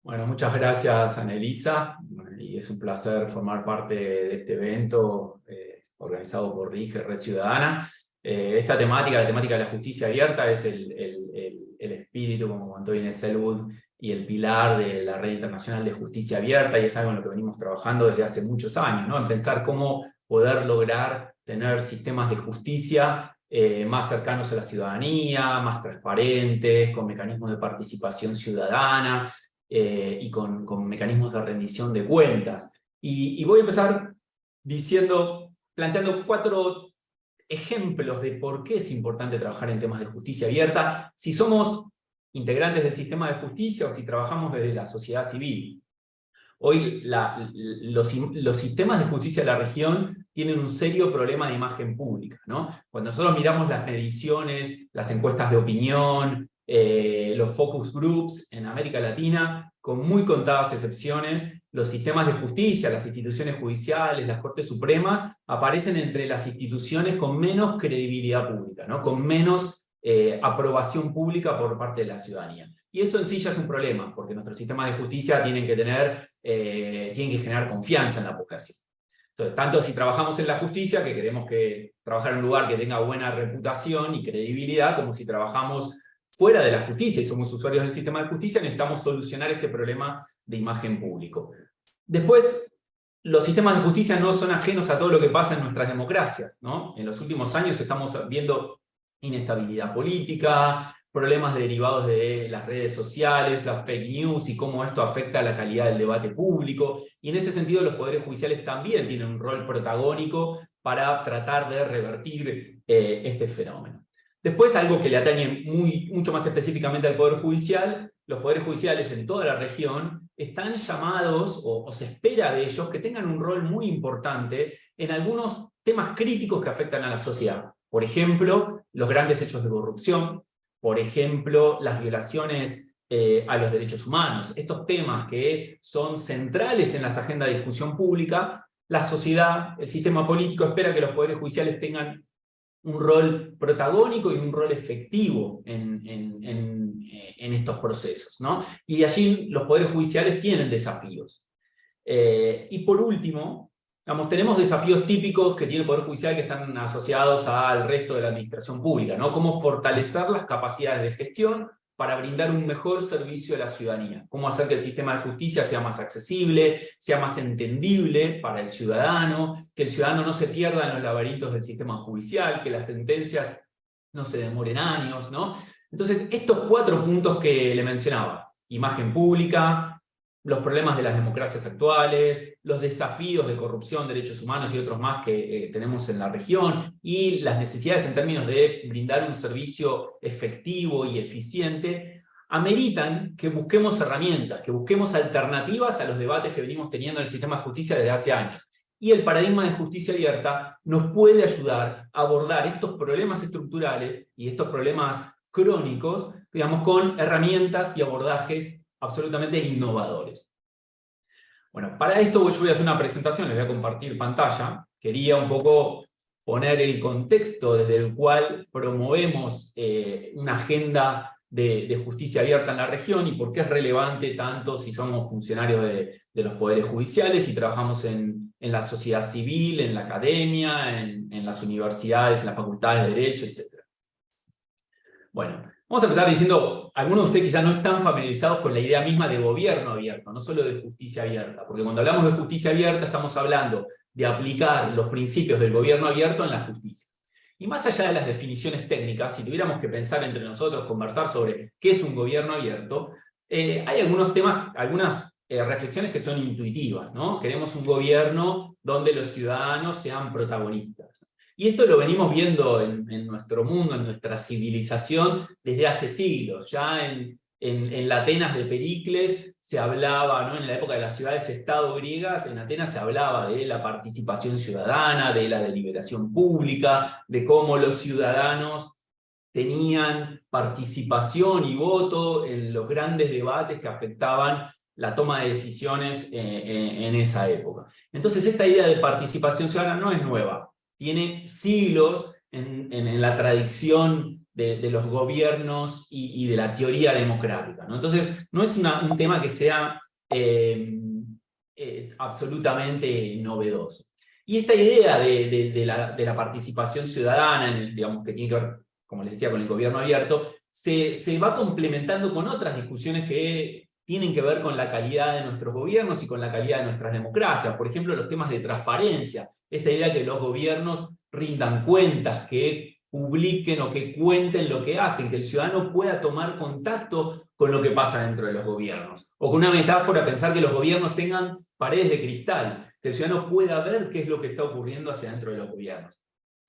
Bueno, muchas gracias, Anelisa, y es un placer formar parte de este evento organizado por RIGE, Red Ciudadana. Esta temática, la temática de la justicia abierta, es el espíritu, como contó Inés Selwood, y el pilar de la Red Internacional de Justicia Abierta, y es algo en lo que venimos trabajando desde hace muchos años, ¿no? En pensar cómo poder lograr tener sistemas de justicia más cercanos a la ciudadanía, más transparentes, con mecanismos de participación ciudadana, y con mecanismos de rendición de cuentas. Y voy a empezar planteando 4 ejemplos de por qué es importante trabajar en temas de justicia abierta, si somos integrantes del sistema de justicia o si trabajamos desde la sociedad civil. Hoy los sistemas de justicia de la región tienen un serio problema de imagen pública, ¿no? Cuando nosotros miramos las mediciones, las encuestas de opinión, los focus groups en América Latina, con muy contadas excepciones, los sistemas de justicia, las instituciones judiciales, las Cortes Supremas, aparecen entre las instituciones con menos credibilidad pública, ¿no? Con menos aprobación pública por parte de la ciudadanía. Y eso en sí ya es un problema, porque nuestros sistemas de justicia tienen que generar confianza en la población. Entonces, tanto si trabajamos en la justicia, que queremos trabajar en un lugar que tenga buena reputación y credibilidad, como si trabajamos fuera de la justicia y somos usuarios del sistema de justicia, necesitamos solucionar este problema de imagen público. Después, los sistemas de justicia no son ajenos a todo lo que pasa en nuestras democracias, ¿no? En los últimos años estamos viendo inestabilidad política, problemas derivados de las redes sociales, las fake news y cómo esto afecta a la calidad del debate público. Y en ese sentido los poderes judiciales también tienen un rol protagónico para tratar de revertir este fenómeno. Después, algo que le atañe mucho más específicamente al Poder Judicial, los poderes judiciales en toda la región están llamados, o se espera de ellos, que tengan un rol muy importante en algunos temas críticos que afectan a la sociedad. Por ejemplo, los grandes hechos de corrupción, por ejemplo, las violaciones a los derechos humanos. Estos temas que son centrales en las agendas de discusión pública, la sociedad, el sistema político espera que los poderes judiciales tengan un rol protagónico y un rol efectivo en estos procesos, ¿no? Y allí los poderes judiciales tienen desafíos. Y por último, tenemos desafíos típicos que tiene el Poder Judicial que están asociados al resto de la administración pública, ¿no? Cómo fortalecer las capacidades de gestión para brindar un mejor servicio a la ciudadanía. Cómo hacer que el sistema de justicia sea más accesible, sea más entendible para el ciudadano, que el ciudadano no se pierda en los laberintos del sistema judicial, que las sentencias no se demoren años, ¿no? Entonces, estos 4 puntos que le mencionaba, imagen pública, los problemas de las democracias actuales, los desafíos de corrupción, derechos humanos y otros más que tenemos en la región, y las necesidades en términos de brindar un servicio efectivo y eficiente, ameritan que busquemos herramientas, que busquemos alternativas a los debates que venimos teniendo en el sistema de justicia desde hace años. Y el paradigma de justicia abierta nos puede ayudar a abordar estos problemas estructurales y estos problemas crónicos, digamos, con herramientas y abordajes absolutamente innovadores. Bueno, para esto yo voy a hacer una presentación, les voy a compartir pantalla. Quería un poco poner el contexto desde el cual promovemos una agenda de justicia abierta en la región y por qué es relevante tanto si somos funcionarios de los poderes judiciales, si trabajamos en la sociedad civil, en la academia, en las universidades, en las facultades de Derecho, etc. Bueno, vamos a empezar diciendo, algunos de ustedes quizás no están familiarizados con la idea misma de gobierno abierto, no solo de justicia abierta, porque cuando hablamos de justicia abierta estamos hablando de aplicar los principios del gobierno abierto en la justicia. Y más allá de las definiciones técnicas, si tuviéramos que pensar entre nosotros, conversar sobre qué es un gobierno abierto, hay algunos temas, algunas reflexiones que son intuitivas, ¿no? Queremos un gobierno donde los ciudadanos sean protagonistas. Y esto lo venimos viendo en nuestro mundo, en nuestra civilización, desde hace siglos. Ya en la Atenas de Pericles se hablaba, ¿no? En la época de las ciudades-estado griegas, en Atenas se hablaba de la participación ciudadana, de la deliberación pública, de cómo los ciudadanos tenían participación y voto en los grandes debates que afectaban la toma de decisiones en esa época. Entonces esta idea de participación ciudadana no es nueva. Tiene siglos en la tradición de los gobiernos y de la teoría democrática, ¿no? Entonces, no es un tema que sea absolutamente novedoso. Y esta idea de la participación ciudadana, digamos, que tiene que ver, como les decía, con el gobierno abierto, se va complementando con otras discusiones que tienen que ver con la calidad de nuestros gobiernos y con la calidad de nuestras democracias. Por ejemplo, los temas de transparencia, esta idea de que los gobiernos rindan cuentas, que publiquen o que cuenten lo que hacen, que el ciudadano pueda tomar contacto con lo que pasa dentro de los gobiernos. O con una metáfora, pensar que los gobiernos tengan paredes de cristal, que el ciudadano pueda ver qué es lo que está ocurriendo hacia dentro de los gobiernos.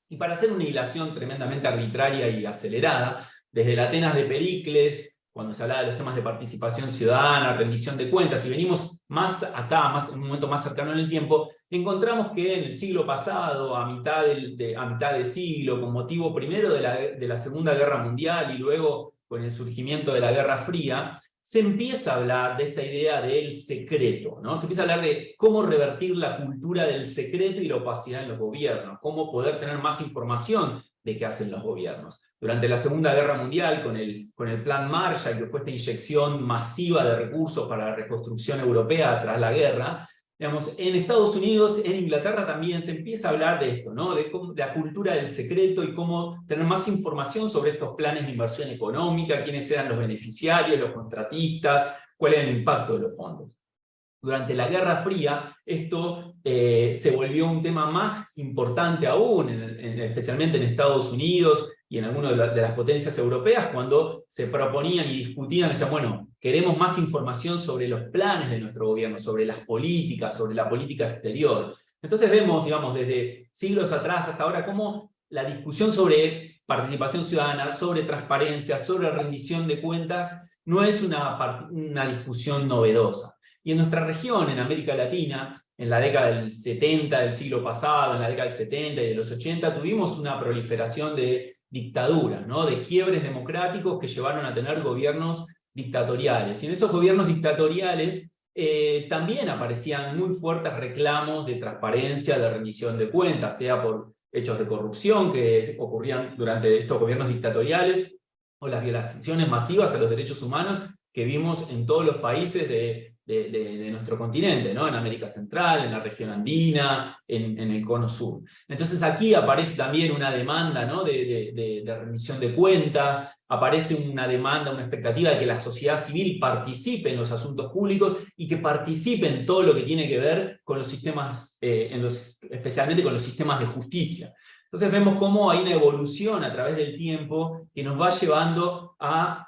Y para hacer una hilación tremendamente arbitraria y acelerada, desde la Atenas de Pericles, cuando se hablaba de los temas de participación ciudadana, rendición de cuentas, y venimos más acá, en un momento más cercano en el tiempo, encontramos que en el siglo pasado, a mitad de siglo, con motivo primero de la Segunda Guerra Mundial y luego con el surgimiento de la Guerra Fría, se empieza a hablar de esta idea del secreto, ¿no? Se empieza a hablar de cómo revertir la cultura del secreto y la opacidad en los gobiernos, cómo poder tener más información de qué hacen los gobiernos. Durante la Segunda Guerra Mundial, con el Plan Marshall, que fue esta inyección masiva de recursos para la reconstrucción europea tras la guerra, digamos, en Estados Unidos, en Inglaterra también se empieza a hablar de esto, ¿no? De la cultura del secreto y cómo tener más información sobre estos planes de inversión económica, quiénes eran los beneficiarios, los contratistas, cuál era el impacto de los fondos. Durante la Guerra Fría, esto se volvió un tema más importante aún, especialmente en Estados Unidos y en algunas de las potencias europeas, cuando se proponían y discutían, decían, bueno, queremos más información sobre los planes de nuestro gobierno, sobre las políticas, sobre la política exterior. Entonces vemos, digamos, desde siglos atrás hasta ahora, cómo la discusión sobre participación ciudadana, sobre transparencia, sobre rendición de cuentas, no es una discusión novedosa. Y en nuestra región, en América Latina, en la década del 70 del siglo pasado, en la década del 70 y de los 80, tuvimos una proliferación de dictaduras, ¿no? De quiebres democráticos que llevaron a tener gobiernos dictatoriales. Y en esos gobiernos dictatoriales también aparecían muy fuertes reclamos de transparencia, de rendición de cuentas, sea por hechos de corrupción que ocurrían durante estos gobiernos dictatoriales, o las violaciones masivas a los derechos humanos que vimos en todos los países de nuestro continente, ¿no? En América Central, en la región andina, en el cono sur. Entonces aquí aparece también una demanda, ¿no? de rendición de cuentas, aparece una demanda, una expectativa de que la sociedad civil participe en los asuntos públicos y que participe en todo lo que tiene que ver con los sistemas, especialmente con los sistemas de justicia. Entonces vemos cómo hay una evolución a través del tiempo que nos va llevando a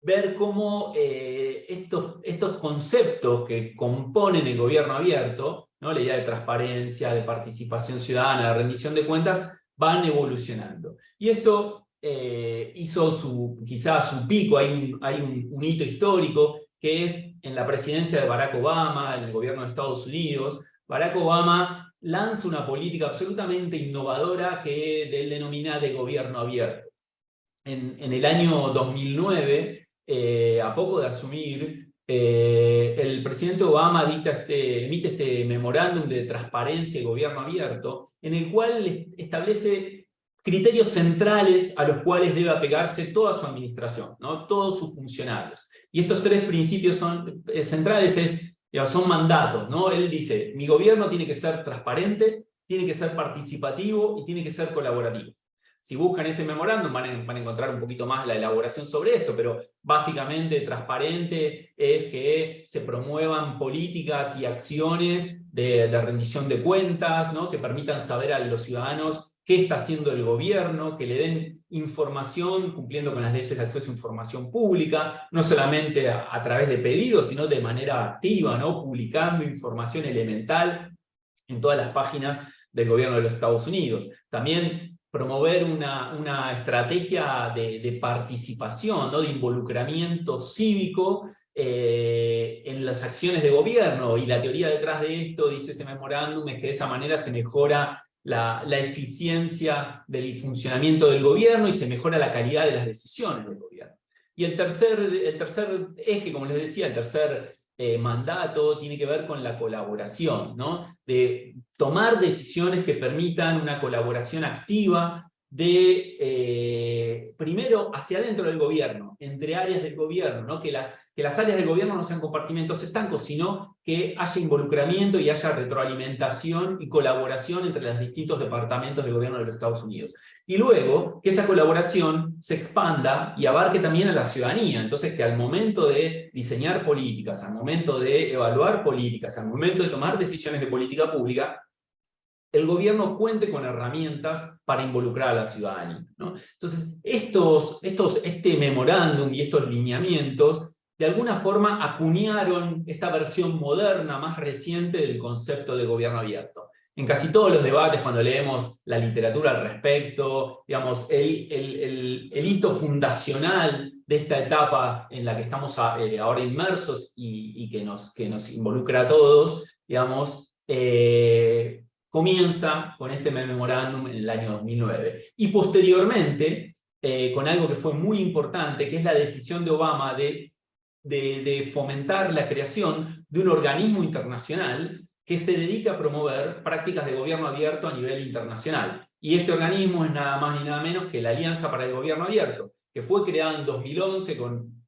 ver cómo estos conceptos que componen el gobierno abierto, ¿no? La idea de transparencia, de participación ciudadana, de rendición de cuentas, van evolucionando. Y esto hizo quizás su pico, hay un hito histórico, que es en la presidencia de Barack Obama, en el gobierno de Estados Unidos. Barack Obama lanza una política absolutamente innovadora que él denomina de gobierno abierto. En el año 2009, a poco de asumir, el presidente Obama emite este memorándum de transparencia y gobierno abierto, en el cual establece criterios centrales a los cuales debe apegarse toda su administración, ¿no? Todos sus funcionarios. Y estos tres principios centrales son mandatos, ¿no? Él dice, mi gobierno tiene que ser transparente, tiene que ser participativo y tiene que ser colaborativo. Si buscan este memorándum van a encontrar un poquito más la elaboración sobre esto, pero básicamente transparente es que se promuevan políticas y acciones de rendición de cuentas, ¿no? Que permitan saber a los ciudadanos qué está haciendo el gobierno, que le den información cumpliendo con las leyes de acceso a información pública, no solamente a través de pedidos, sino de manera activa, ¿no? Publicando información elemental en todas las páginas del gobierno de los Estados Unidos. También promover una estrategia de participación, ¿no? De involucramiento cívico en las acciones de gobierno, y la teoría detrás de esto, dice ese memorándum, es que de esa manera se mejora la eficiencia del funcionamiento del gobierno y se mejora la calidad de las decisiones del gobierno. Y el tercer eje, como les decía, el tercer mandato tiene que ver con la colaboración, ¿no? De tomar decisiones que permitan una colaboración activa primero hacia adentro del gobierno, entre áreas del gobierno, ¿no? Que las áreas del gobierno no sean compartimentos estancos, sino que haya involucramiento y haya retroalimentación y colaboración entre los distintos departamentos del gobierno de los Estados Unidos. Y luego, que esa colaboración se expanda y abarque también a la ciudadanía. Entonces, que al momento de diseñar políticas, al momento de evaluar políticas, al momento de tomar decisiones de política pública, el gobierno cuente con herramientas para involucrar a la ciudadanía, ¿no? Entonces, este memorándum y estos lineamientos, de alguna forma acuñaron esta versión moderna, más reciente del concepto de gobierno abierto. En casi todos los debates, cuando leemos la literatura al respecto, digamos, el hito fundacional de esta etapa en la que estamos ahora inmersos y que nos involucra a todos, digamos, comienza con este memorándum en el año 2009. Y posteriormente, con algo que fue muy importante, que es la decisión de Obama de fomentar la creación de un organismo internacional que se dedica a promover prácticas de gobierno abierto a nivel internacional. Y este organismo es nada más ni nada menos que la Alianza para el Gobierno Abierto, que fue creada en 2011 con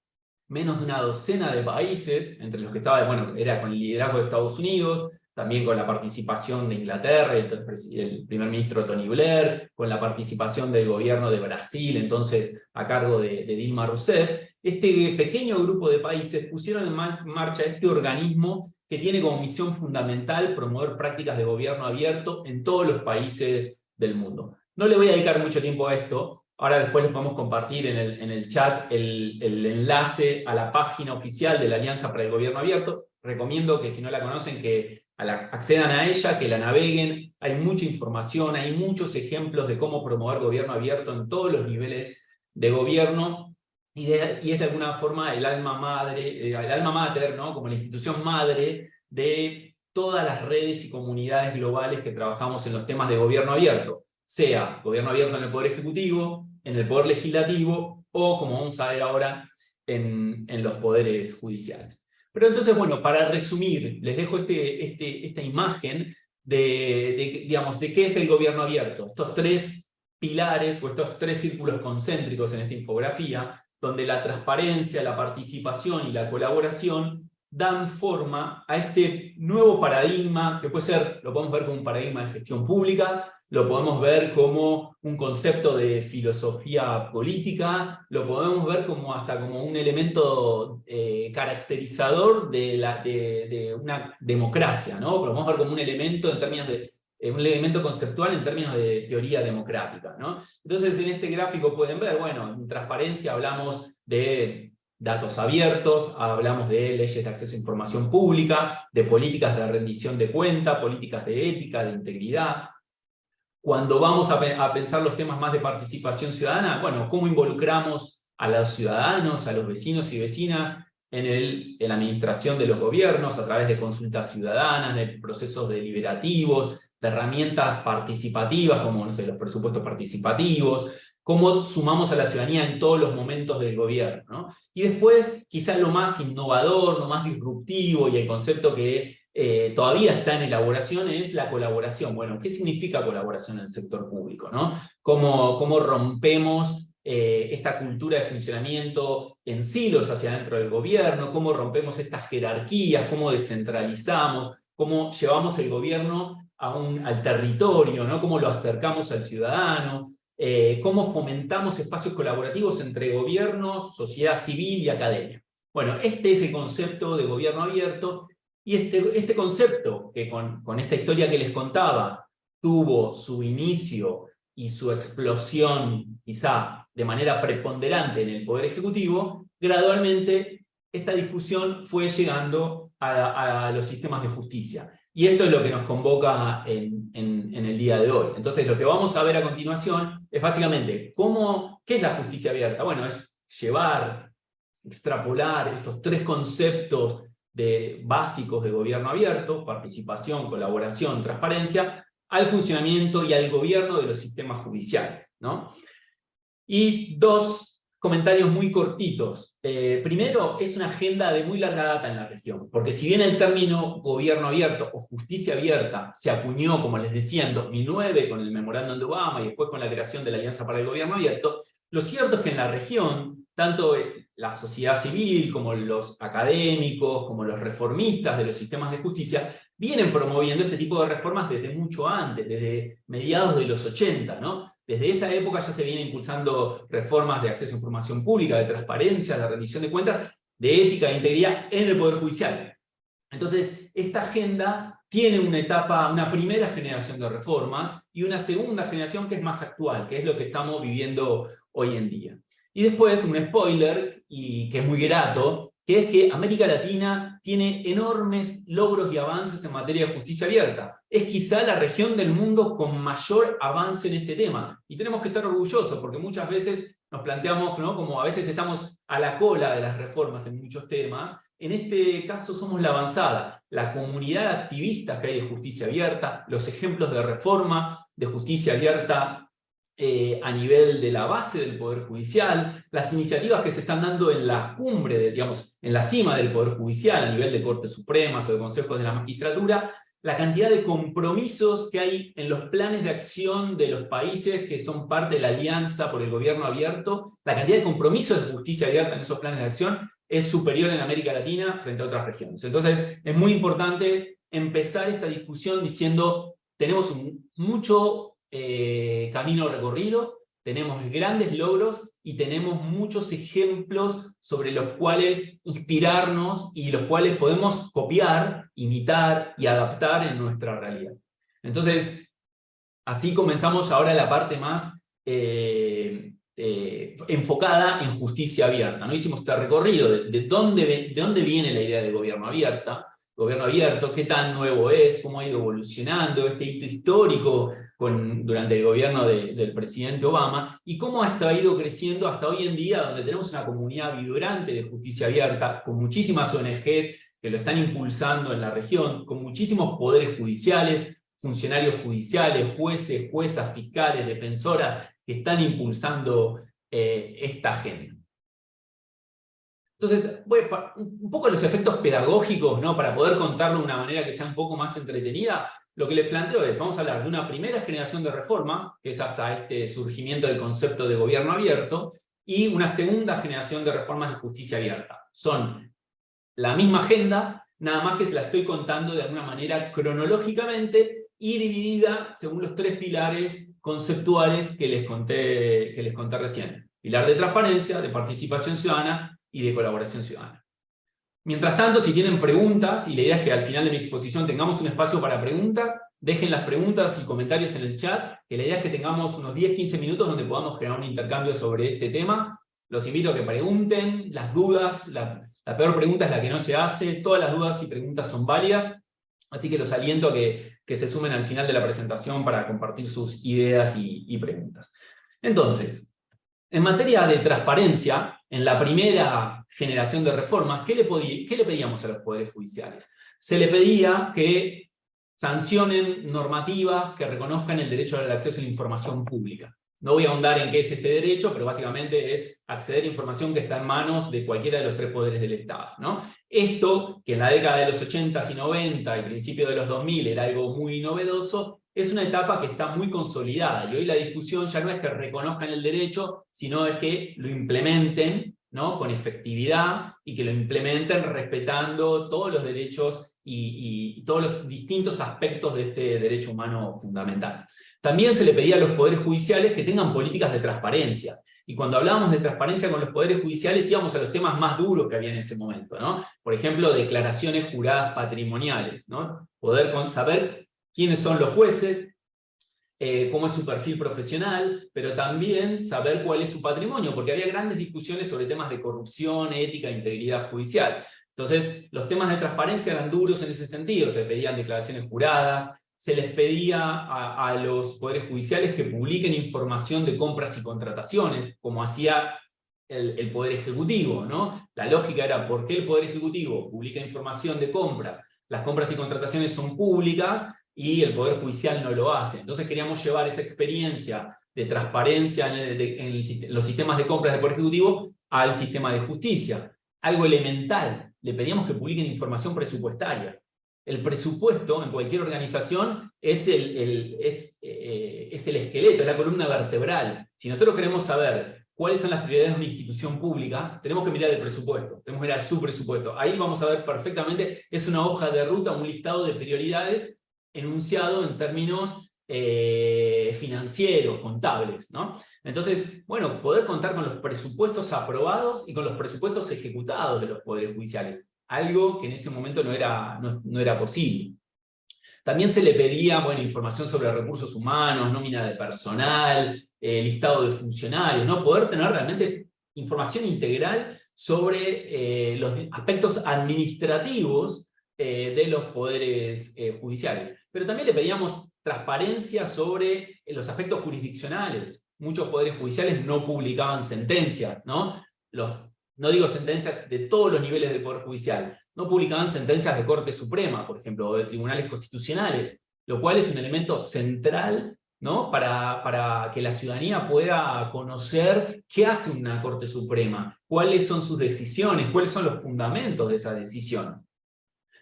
menos de una docena de países, entre los que estaba, bueno, era con el liderazgo de Estados Unidos, también con la participación de Inglaterra, el primer ministro Tony Blair, con la participación del gobierno de Brasil, entonces a cargo de Dilma Rousseff. Este pequeño grupo de países pusieron en marcha este organismo que tiene como misión fundamental promover prácticas de gobierno abierto en todos los países del mundo. No le voy a dedicar mucho tiempo a esto. Ahora después les podemos compartir en el chat el enlace a la página oficial de la Alianza para el Gobierno Abierto. Recomiendo que si no la conocen, que accedan a ella, que la naveguen. Hay mucha información, hay muchos ejemplos de cómo promover gobierno abierto en todos los niveles de gobierno. Y es de alguna forma el alma mater, ¿no? Como la institución madre de todas las redes y comunidades globales que trabajamos en los temas de gobierno abierto. Sea gobierno abierto en el Poder Ejecutivo, en el Poder Legislativo, o como vamos a ver ahora, en los poderes judiciales. Pero entonces, bueno, para resumir, les dejo esta imagen digamos, de qué es el gobierno abierto. Estos tres pilares o estos tres círculos concéntricos en esta infografía, donde la transparencia, la participación y la colaboración dan forma a este nuevo paradigma, que puede ser, lo podemos ver como un paradigma de gestión pública, lo podemos ver como un concepto de filosofía política, lo podemos ver hasta como un elemento caracterizador de una democracia, ¿no? Lo podemos ver como un elemento en términos de un elemento conceptual en términos de teoría democrática, ¿no? Entonces en este gráfico pueden ver, bueno, en transparencia hablamos de datos abiertos, hablamos de leyes de acceso a información pública, de políticas de rendición de cuenta, políticas de ética, de integridad. Cuando vamos a pensar los temas más de participación ciudadana, bueno, cómo involucramos a los ciudadanos, a los vecinos y vecinas en la administración de los gobiernos a través de consultas ciudadanas, de procesos deliberativos, de herramientas participativas como, no sé, los presupuestos participativos, cómo sumamos a la ciudadanía en todos los momentos del gobierno, ¿no? Y después, quizás lo más innovador, lo más disruptivo y el concepto que todavía está en elaboración es la colaboración. Bueno, ¿qué significa colaboración en el sector público, ¿no? ¿Cómo rompemos esta cultura de funcionamiento en silos hacia dentro del gobierno? ¿Cómo rompemos estas jerarquías? ¿Cómo descentralizamos? ¿Cómo llevamos el gobierno al territorio, ¿no? ¿Cómo lo acercamos al ciudadano? ¿Cómo fomentamos espacios colaborativos entre gobiernos, sociedad civil y academia? Bueno, este es el concepto de gobierno abierto. Y este concepto, que con esta historia que les contaba, tuvo su inicio y su explosión quizá de manera preponderante en el Poder Ejecutivo, gradualmente esta discusión fue llegando a los sistemas de justicia. Y esto es lo que nos convoca en el día de hoy. Entonces lo que vamos a ver a continuación es básicamente ¿qué es la justicia abierta? Bueno, es extrapolar estos tres conceptos básicos de gobierno abierto, participación, colaboración, transparencia, al funcionamiento y al gobierno de los sistemas judiciales, ¿no? Y dos comentarios muy cortitos. Primero, es una agenda de muy larga data en la región, porque si bien el término gobierno abierto o justicia abierta se acuñó, como les decía, en 2009 con el memorándum de Obama y después con la creación de la Alianza para el Gobierno Abierto, lo cierto es que en la región, tanto la sociedad civil como los académicos, como los reformistas de los sistemas de justicia, vienen promoviendo este tipo de reformas desde mucho antes, desde mediados de los 80, ¿no? Desde esa época ya se vienen impulsando reformas de acceso a información pública, de transparencia, de rendición de cuentas, de ética e integridad en el Poder Judicial. Entonces, esta agenda tiene una etapa, una primera generación de reformas y una segunda generación que es más actual, que es lo que estamos viviendo hoy en día. Y después, un spoiler, y que es muy grato, que es que América Latina tiene enormes logros y avances en materia de justicia abierta. Es quizá la región del mundo con mayor avance en este tema. Y tenemos que estar orgullosos, porque muchas veces nos planteamos, ¿no?, como a veces estamos a la cola de las reformas en muchos temas. En este caso somos la avanzada. La comunidad de activistas que hay de justicia abierta, los ejemplos de reforma de justicia abierta a nivel de la base del Poder Judicial, las iniciativas que se están dando en la cumbre, digamos, en la cima del Poder Judicial, a nivel de Cortes Supremas o de consejos de la magistratura, la cantidad de compromisos que hay en los planes de acción de los países que son parte de la Alianza por el Gobierno Abierto, la cantidad de compromisos de justicia abierta en esos planes de acción es superior en América Latina frente a otras regiones. Entonces, es muy importante empezar esta discusión diciendo, tenemos mucho camino recorrido, tenemos grandes logros y tenemos muchos ejemplos sobre los cuales inspirarnos y los cuales podemos copiar, imitar y adaptar en nuestra realidad. Entonces, así comenzamos ahora la parte más enfocada en justicia abierta, ¿no? Hicimos este recorrido de dónde viene la idea de gobierno abierto, qué tan nuevo es, cómo ha ido evolucionando, este hito histórico durante el gobierno del presidente Obama, y cómo ha ido creciendo hasta hoy en día, donde tenemos una comunidad vibrante de justicia abierta, con muchísimas ONGs que lo están impulsando en la región, con muchísimos poderes judiciales, funcionarios judiciales, jueces, juezas, fiscales, defensoras, que están impulsando esta agenda. Entonces, un poco los efectos pedagógicos, ¿no?, para poder contarlo de una manera que sea un poco más entretenida, lo que les planteo es, vamos a hablar de una primera generación de reformas, que es hasta este surgimiento del concepto de gobierno abierto, y una segunda generación de reformas de justicia abierta. Son la misma agenda, nada más que se la estoy contando de alguna manera cronológicamente y dividida según los tres pilares conceptuales que les conté recién. Pilar de transparencia, de participación ciudadana y de colaboración ciudadana. Mientras tanto, si tienen preguntas, y la idea es que al final de mi exposición tengamos un espacio para preguntas, dejen las preguntas y comentarios en el chat, que la idea es que tengamos unos 10-15 minutos donde podamos crear un intercambio sobre este tema. Los invito a que pregunten, las dudas, la peor pregunta es la que no se hace, todas las dudas y preguntas son válidas, así que los aliento a que se sumen al final de la presentación para compartir sus ideas y preguntas. Entonces, en materia de transparencia, en la primera generación de reformas, ¿qué le pedíamos a los poderes judiciales? Se le pedía que sancionen normativas que reconozcan el derecho al acceso a la información pública. No voy a ahondar en qué es este derecho, pero básicamente es acceder a información que está en manos de cualquiera de los tres poderes del Estado, ¿no? Esto, que en la década de los 80 y 90 y principios de los 2000 era algo muy novedoso, es una etapa que está muy consolidada, y hoy la discusión ya no es que reconozcan el derecho, sino es que lo implementen, ¿no?, con efectividad, y que lo implementen respetando todos los derechos y todos los distintos aspectos de este derecho humano fundamental. También se le pedía a los poderes judiciales que tengan políticas de transparencia. Y cuando hablábamos de transparencia con los poderes judiciales íbamos a los temas más duros que había en ese momento, ¿no? Por ejemplo, declaraciones juradas patrimoniales, ¿no? Poder saber quiénes son los jueces, cómo es su perfil profesional, pero también saber cuál es su patrimonio, porque había grandes discusiones sobre temas de corrupción, ética e integridad judicial. Entonces, los temas de transparencia eran duros en ese sentido, se pedían declaraciones juradas, se les pedía a los poderes judiciales que publiquen información de compras y contrataciones, como hacía el Poder Ejecutivo, ¿no? La lógica era, ¿por qué el Poder Ejecutivo publica información de compras? Las compras y contrataciones son públicas, y el Poder Judicial no lo hace. Entonces queríamos llevar esa experiencia de transparencia en los sistemas de compras del Poder Ejecutivo al sistema de justicia. Algo elemental, le pedíamos que publiquen información presupuestaria. El presupuesto en cualquier organización es el esqueleto, es la columna vertebral. Si nosotros queremos saber cuáles son las prioridades de una institución pública, tenemos que mirar el presupuesto, tenemos que mirar su presupuesto. Ahí vamos a ver perfectamente, es una hoja de ruta, un listado de prioridades enunciado en términos financieros, contables, ¿no? Entonces, bueno, poder contar con los presupuestos aprobados y con los presupuestos ejecutados de los poderes judiciales, algo que en ese momento no era posible. También se le pedía, bueno, información sobre recursos humanos, nómina de personal, listado de funcionarios, ¿no? Poder tener realmente información integral sobre los aspectos administrativos de los poderes judiciales. Pero también le pedíamos transparencia sobre los aspectos jurisdiccionales. Muchos poderes judiciales no publicaban sentencias, ¿no? No digo sentencias de todos los niveles del Poder Judicial, no publicaban sentencias de Corte Suprema, por ejemplo, o de tribunales constitucionales, lo cual es un elemento central, ¿no? para que la ciudadanía pueda conocer qué hace una Corte Suprema, cuáles son sus decisiones, cuáles son los fundamentos de esas decisiones.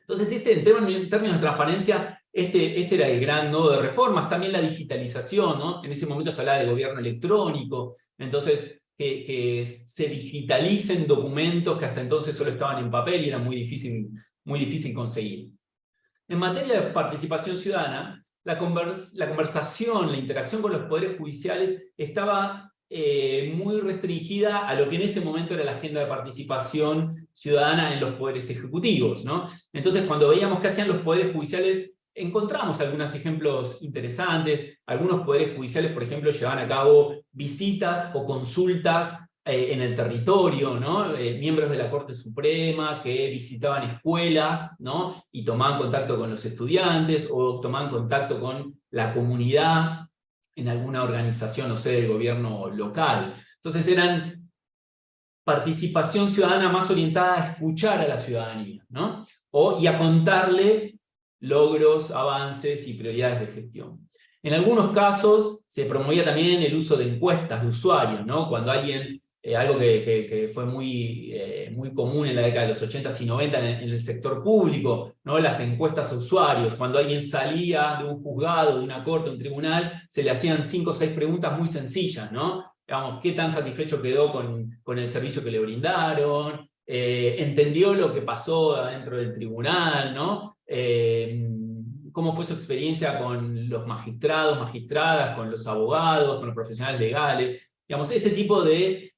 Entonces, en términos de transparencia, este era el gran nodo de reformas. También la digitalización, ¿no? En ese momento se hablaba de gobierno electrónico, entonces que se digitalicen documentos que hasta entonces solo estaban en papel y era muy difícil conseguir. En materia de participación ciudadana, la conversación, la interacción con los poderes judiciales estaba muy restringida a lo que en ese momento era la agenda de participación ciudadana en los poderes ejecutivos, ¿no? Entonces, cuando veíamos qué hacían los poderes judiciales, encontramos algunos ejemplos interesantes. Algunos poderes judiciales, por ejemplo, llevaban a cabo visitas o consultas en el territorio, ¿no? Miembros de la Corte Suprema que visitaban escuelas, ¿no? Y tomaban contacto con los estudiantes o tomaban contacto con la comunidad en alguna organización, no sé, del gobierno local. Entonces eran participación ciudadana más orientada a escuchar a la ciudadanía, ¿no? Y a contarle logros, avances y prioridades de gestión. En algunos casos se promovía también el uso de encuestas de usuarios, ¿no? Cuando alguien, algo que fue muy común en la década de los 80s y 90 en el sector público, ¿no? Las encuestas a usuarios. Cuando alguien salía de un juzgado, de una corte, de un tribunal, se le hacían 5 o 6 preguntas muy sencillas, ¿no? Digamos, ¿qué tan satisfecho quedó con el servicio que le brindaron? ¿Entendió lo que pasó adentro del tribunal, ¿no? ¿Cómo fue su experiencia con los magistrados, magistradas, con los abogados, con los profesionales legales? Digamos, ese tipo de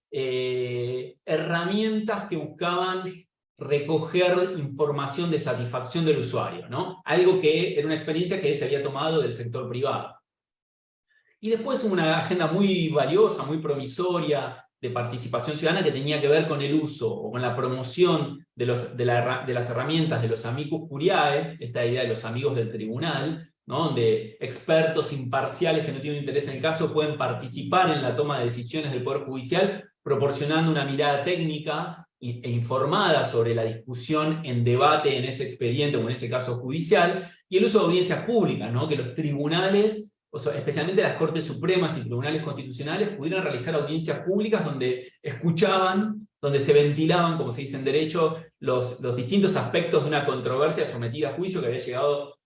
herramientas que buscaban recoger información de satisfacción del usuario, ¿no? Algo que era una experiencia que se había tomado del sector privado. Y después una agenda muy valiosa, muy promisoria de participación ciudadana que tenía que ver con el uso o con la promoción de las herramientas de los amicus curiae, esta idea de los amigos del tribunal, ¿no? Donde expertos imparciales que no tienen interés en el caso pueden participar en la toma de decisiones del Poder Judicial, proporcionando una mirada técnica e informada sobre la discusión en debate en ese expediente o en ese caso judicial, y el uso de audiencias públicas, ¿no? Que los tribunales, o sea, especialmente las Cortes Supremas y tribunales constitucionales, pudieran realizar audiencias públicas donde escuchaban, donde se ventilaban, como se dice en derecho, los distintos aspectos de una controversia sometida a juicio que había llegado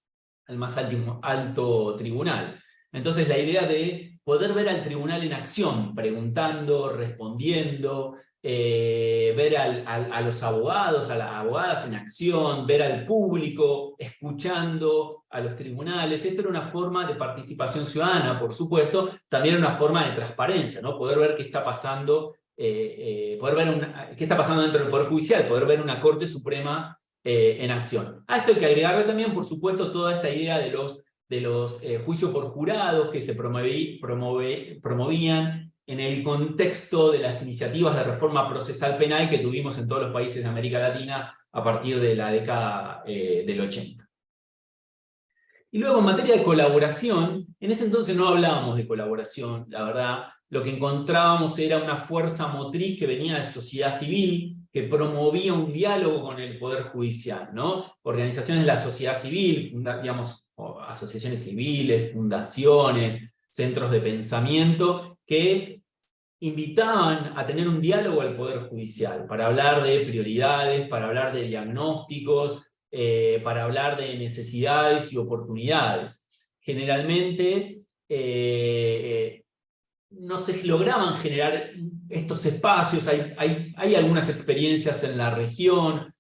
al más alto tribunal. Entonces la idea de poder ver al tribunal en acción, preguntando, respondiendo, ver a los abogados, a las abogadas en acción, ver al público, escuchando a los tribunales. Esto era una forma de participación ciudadana, por supuesto, también era una forma de transparencia, ¿no? Poder ver qué está pasando, qué está pasando dentro del Poder Judicial, poder ver una Corte Suprema en acción. A esto hay que agregarle también, por supuesto, toda esta idea de los juicios por jurados que se promovían en el contexto de las iniciativas de reforma procesal penal que tuvimos en todos los países de América Latina a partir de la década del 80. Y luego, en materia de colaboración, en ese entonces no hablábamos de colaboración, la verdad. Lo que encontrábamos era una fuerza motriz que venía de sociedad civil, que promovía un diálogo con el Poder Judicial, ¿no? Organizaciones de la sociedad civil, digamos, asociaciones civiles, fundaciones, centros de pensamiento, que invitaban a tener un diálogo al Poder Judicial para hablar de prioridades, para hablar de diagnósticos, para hablar de necesidades y oportunidades. Generalmente no se lograban generar estos espacios, hay algunas experiencias en la región,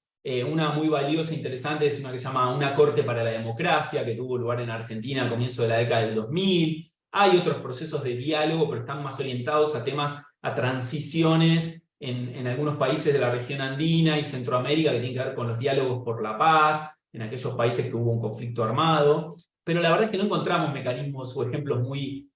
una muy valiosa e interesante es una que se llama Una Corte para la Democracia, que tuvo lugar en Argentina a comienzos de la década del 2000. Hay otros procesos de diálogo, pero están más orientados a temas, a transiciones en algunos países de la región andina y Centroamérica, que tienen que ver con los diálogos por la paz, en aquellos países que hubo un conflicto armado. Pero la verdad es que no encontramos mecanismos o ejemplos muy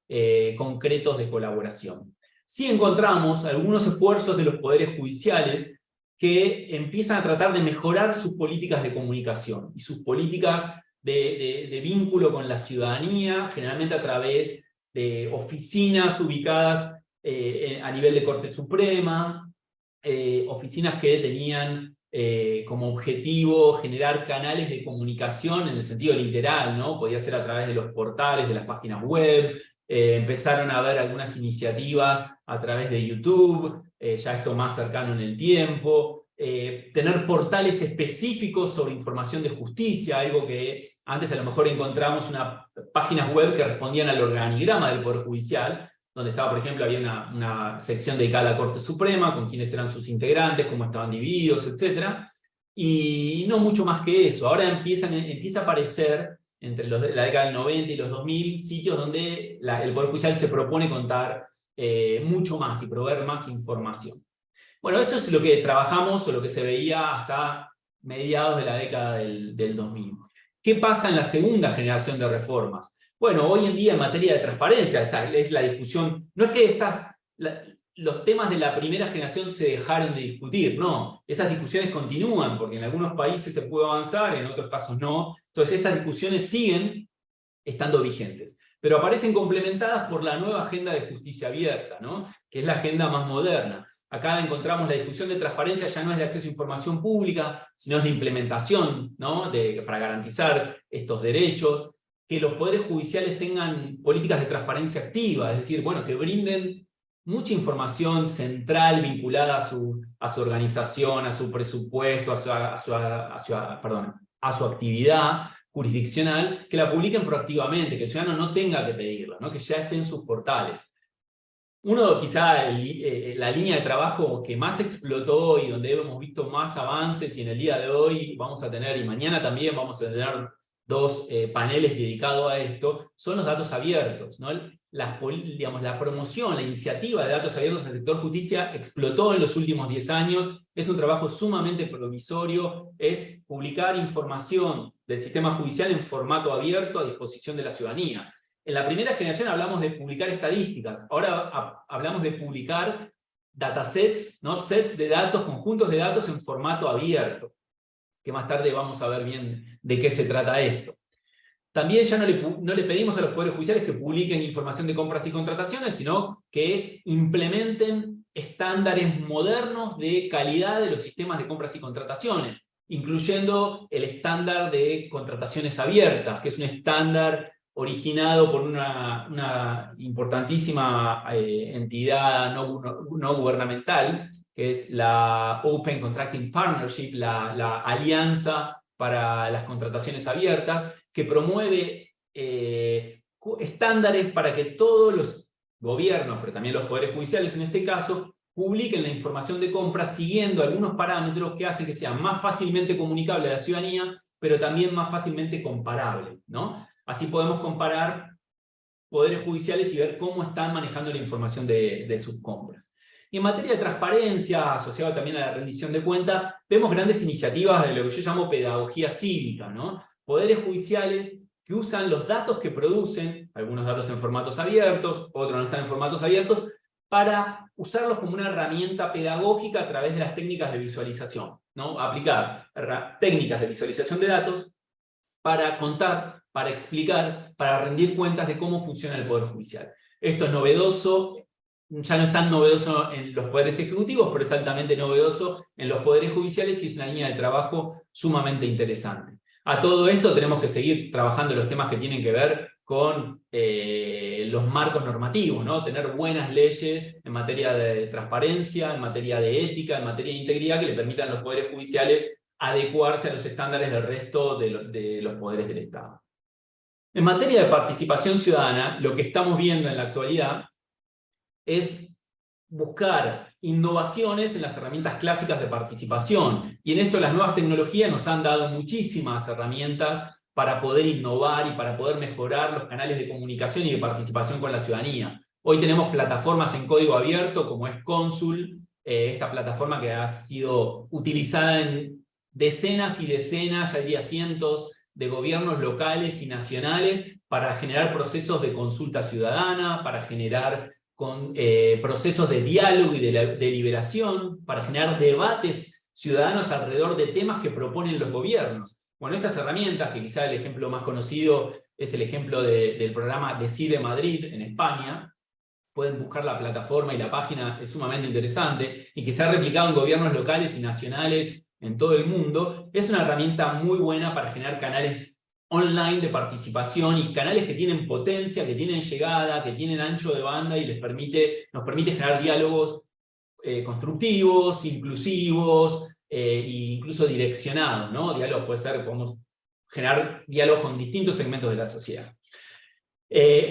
concretos de colaboración. Sí encontramos algunos esfuerzos de los poderes judiciales que empiezan a tratar de mejorar sus políticas de comunicación y sus políticas de vínculo con la ciudadanía, generalmente a través de oficinas ubicadas a nivel de Corte Suprema, oficinas que tenían como objetivo generar canales de comunicación en el sentido literal, ¿no? Podía ser a través de los portales, de las páginas web, empezaron a haber algunas iniciativas a través de YouTube, ya esto más cercano en el tiempo, tener portales específicos sobre información de justicia, algo que antes a lo mejor encontramos unas páginas web que respondían al organigrama del Poder Judicial, donde estaba, por ejemplo, había una sección dedicada a la Corte Suprema, con quiénes eran sus integrantes, cómo estaban divididos, etc. Y no mucho más que eso. Ahora empieza a aparecer, entre la década del 90 y los 2000, sitios donde el Poder Judicial se propone contar mucho más y proveer más información. Bueno, esto es lo que trabajamos o lo que se veía hasta mediados de la década del 2000. ¿Qué pasa en la segunda generación de reformas? Bueno, hoy en día en materia de transparencia, es la discusión, no es que los temas de la primera generación se dejaron de discutir, no, esas discusiones continúan, porque en algunos países se puede avanzar, en otros casos no, entonces estas discusiones siguen estando vigentes, pero aparecen complementadas por la nueva agenda de justicia abierta, ¿no? Que es la agenda más moderna. Acá encontramos la discusión de transparencia, ya no es de acceso a información pública, sino es de implementación, ¿no? Para garantizar estos derechos, que los poderes judiciales tengan políticas de transparencia activa, es decir, bueno, que brinden mucha información central vinculada a su organización, a su presupuesto, a su actividad jurisdiccional, que la publiquen proactivamente, que el ciudadano no tenga que pedirla, ¿no? Que ya esté en sus portales. Quizá la línea de trabajo que más explotó y donde hemos visto más avances, y en el día de hoy vamos a tener, y mañana también vamos a tener dos paneles dedicados a esto, son los datos abiertos, ¿no? La promoción, la iniciativa de datos abiertos en el sector justicia explotó en los últimos 10 años, es un trabajo sumamente provisorio, es publicar información del sistema judicial en formato abierto a disposición de la ciudadanía. En la primera generación hablamos de publicar estadísticas, ahora hablamos de publicar datasets, ¿no? Sets de datos, conjuntos de datos en formato abierto, que más tarde vamos a ver bien de qué se trata esto. También ya no le pedimos a los poderes judiciales que publiquen información de compras y contrataciones, sino que implementen estándares modernos de calidad de los sistemas de compras y contrataciones, incluyendo el estándar de contrataciones abiertas, que es un estándar originado por una importantísima entidad no gubernamental, que es la Open Contracting Partnership, la alianza para las contrataciones abiertas, que promueve estándares para que todos los gobiernos, pero también los poderes judiciales en este caso, publiquen la información de compra siguiendo algunos parámetros que hacen que sea más fácilmente comunicable a la ciudadanía, pero también más fácilmente comparable, ¿no? Así podemos comparar poderes judiciales y ver cómo están manejando la información de sus compras. Y en materia de transparencia, asociado también a la rendición de cuentas, vemos grandes iniciativas de lo que yo llamo pedagogía cívica, ¿no? Poderes judiciales que usan los datos que producen, algunos datos en formatos abiertos, otros no están en formatos abiertos, para usarlos como una herramienta pedagógica a través de las técnicas de visualización, ¿no? Aplicar técnicas de visualización de datos para contar, para explicar, para rendir cuentas de cómo funciona el Poder Judicial. Esto es novedoso, ya no es tan novedoso en los poderes ejecutivos, pero es altamente novedoso en los poderes judiciales y es una línea de trabajo sumamente interesante. A todo esto tenemos que seguir trabajando en los temas que tienen que ver con los marcos normativos, ¿no? Tener buenas leyes en materia de transparencia, en materia de ética, en materia de integridad, que le permitan a los poderes judiciales adecuarse a los estándares del resto de los poderes del Estado. En materia de participación ciudadana, lo que estamos viendo en la actualidad es buscar innovaciones en las herramientas clásicas de participación. Y en esto las nuevas tecnologías nos han dado muchísimas herramientas para poder innovar y para poder mejorar los canales de comunicación y de participación con la ciudadanía. Hoy tenemos plataformas en código abierto como es Consul, esta plataforma que ha sido utilizada en decenas y decenas, ya diría cientos, de gobiernos locales y nacionales para generar procesos de consulta ciudadana, para generar procesos de diálogo y de deliberación, para generar debates ciudadanos alrededor de temas que proponen los gobiernos. Bueno, estas herramientas, que quizá el ejemplo más conocido es el ejemplo del programa Decide Madrid en España, pueden buscar la plataforma y la página, es sumamente interesante, y que se ha replicado en gobiernos locales y nacionales en todo el mundo. Es una herramienta muy buena para generar canales online de participación y canales que tienen potencia, que tienen llegada, que tienen ancho de banda y nos permite generar diálogos constructivos, inclusivos e incluso direccionados, ¿no? Diálogos podemos generar diálogos con distintos segmentos de la sociedad.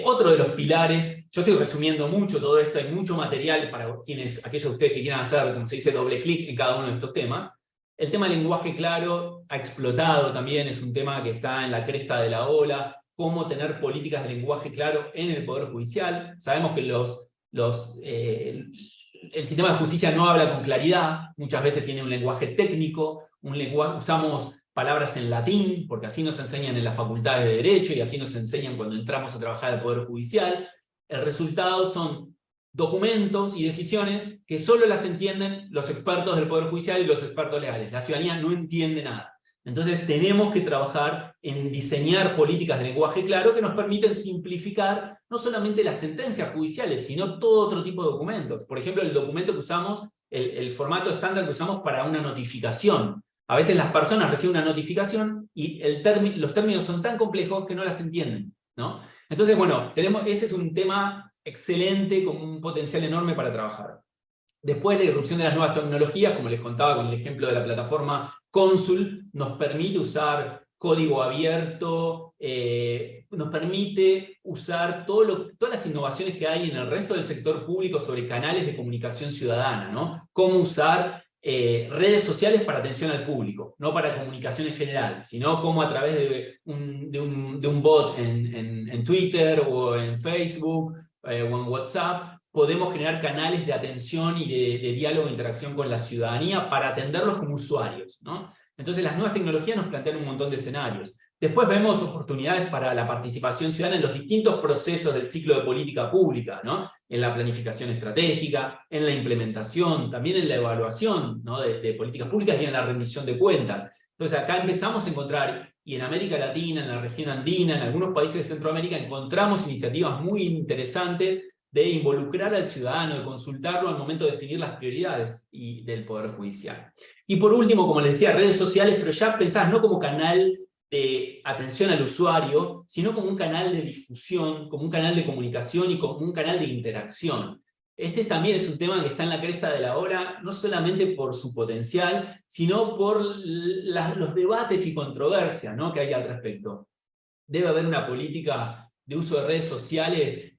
Otro de los pilares, yo estoy resumiendo mucho todo esto, hay mucho material para aquellos de ustedes que quieran hacer, como se dice, doble clic en cada uno de estos temas. El tema del lenguaje claro ha explotado también, es un tema que está en la cresta de la ola, cómo tener políticas de lenguaje claro en el Poder Judicial. Sabemos que el sistema de justicia no habla con claridad, muchas veces tiene un lenguaje técnico, usamos palabras en latín, porque así nos enseñan en las facultades de Derecho y así nos enseñan cuando entramos a trabajar al Poder Judicial. El resultado son documentos y decisiones que solo las entienden los expertos del Poder Judicial y los expertos legales. La ciudadanía no entiende nada. Entonces tenemos que trabajar en diseñar políticas de lenguaje claro que nos permiten simplificar no solamente las sentencias judiciales, sino todo otro tipo de documentos. Por ejemplo, el documento que usamos, el formato estándar que usamos para una notificación. A veces las personas reciben una notificación y los términos son tan complejos que no las entienden, ¿no? Entonces, bueno, ese es un tema excelente con un potencial enorme para trabajar. Después, la irrupción de las nuevas tecnologías, como les contaba con el ejemplo de la plataforma Consul, nos permite usar código abierto, nos permite usar todas las innovaciones que hay en el resto del sector público sobre canales de comunicación ciudadana, ¿no? Cómo usar redes sociales para atención al público, no para comunicación en general, sino cómo a través de un bot en Twitter o en Facebook o en WhatsApp podemos generar canales de atención y de diálogo e interacción con la ciudadanía para atenderlos como usuarios, ¿no? Entonces las nuevas tecnologías nos plantean un montón de escenarios. Después vemos oportunidades para la participación ciudadana en los distintos procesos del ciclo de política pública, ¿no? En la planificación estratégica, en la implementación, también en la evaluación, ¿no? de políticas públicas y en la rendición de cuentas. Entonces acá empezamos a encontrar, y en América Latina, en la región andina, en algunos países de Centroamérica, encontramos iniciativas muy interesantes de involucrar al ciudadano, de consultarlo al momento de definir las prioridades del Poder Judicial. Y por último, como les decía, redes sociales, pero ya pensadas no como canal de atención al usuario, sino como un canal de difusión, como un canal de comunicación y como un canal de interacción. Este también es un tema que está en la cresta de la ola, no solamente por su potencial, sino por los debates y controversias, ¿no? que hay al respecto. Debe haber una política de uso de redes sociales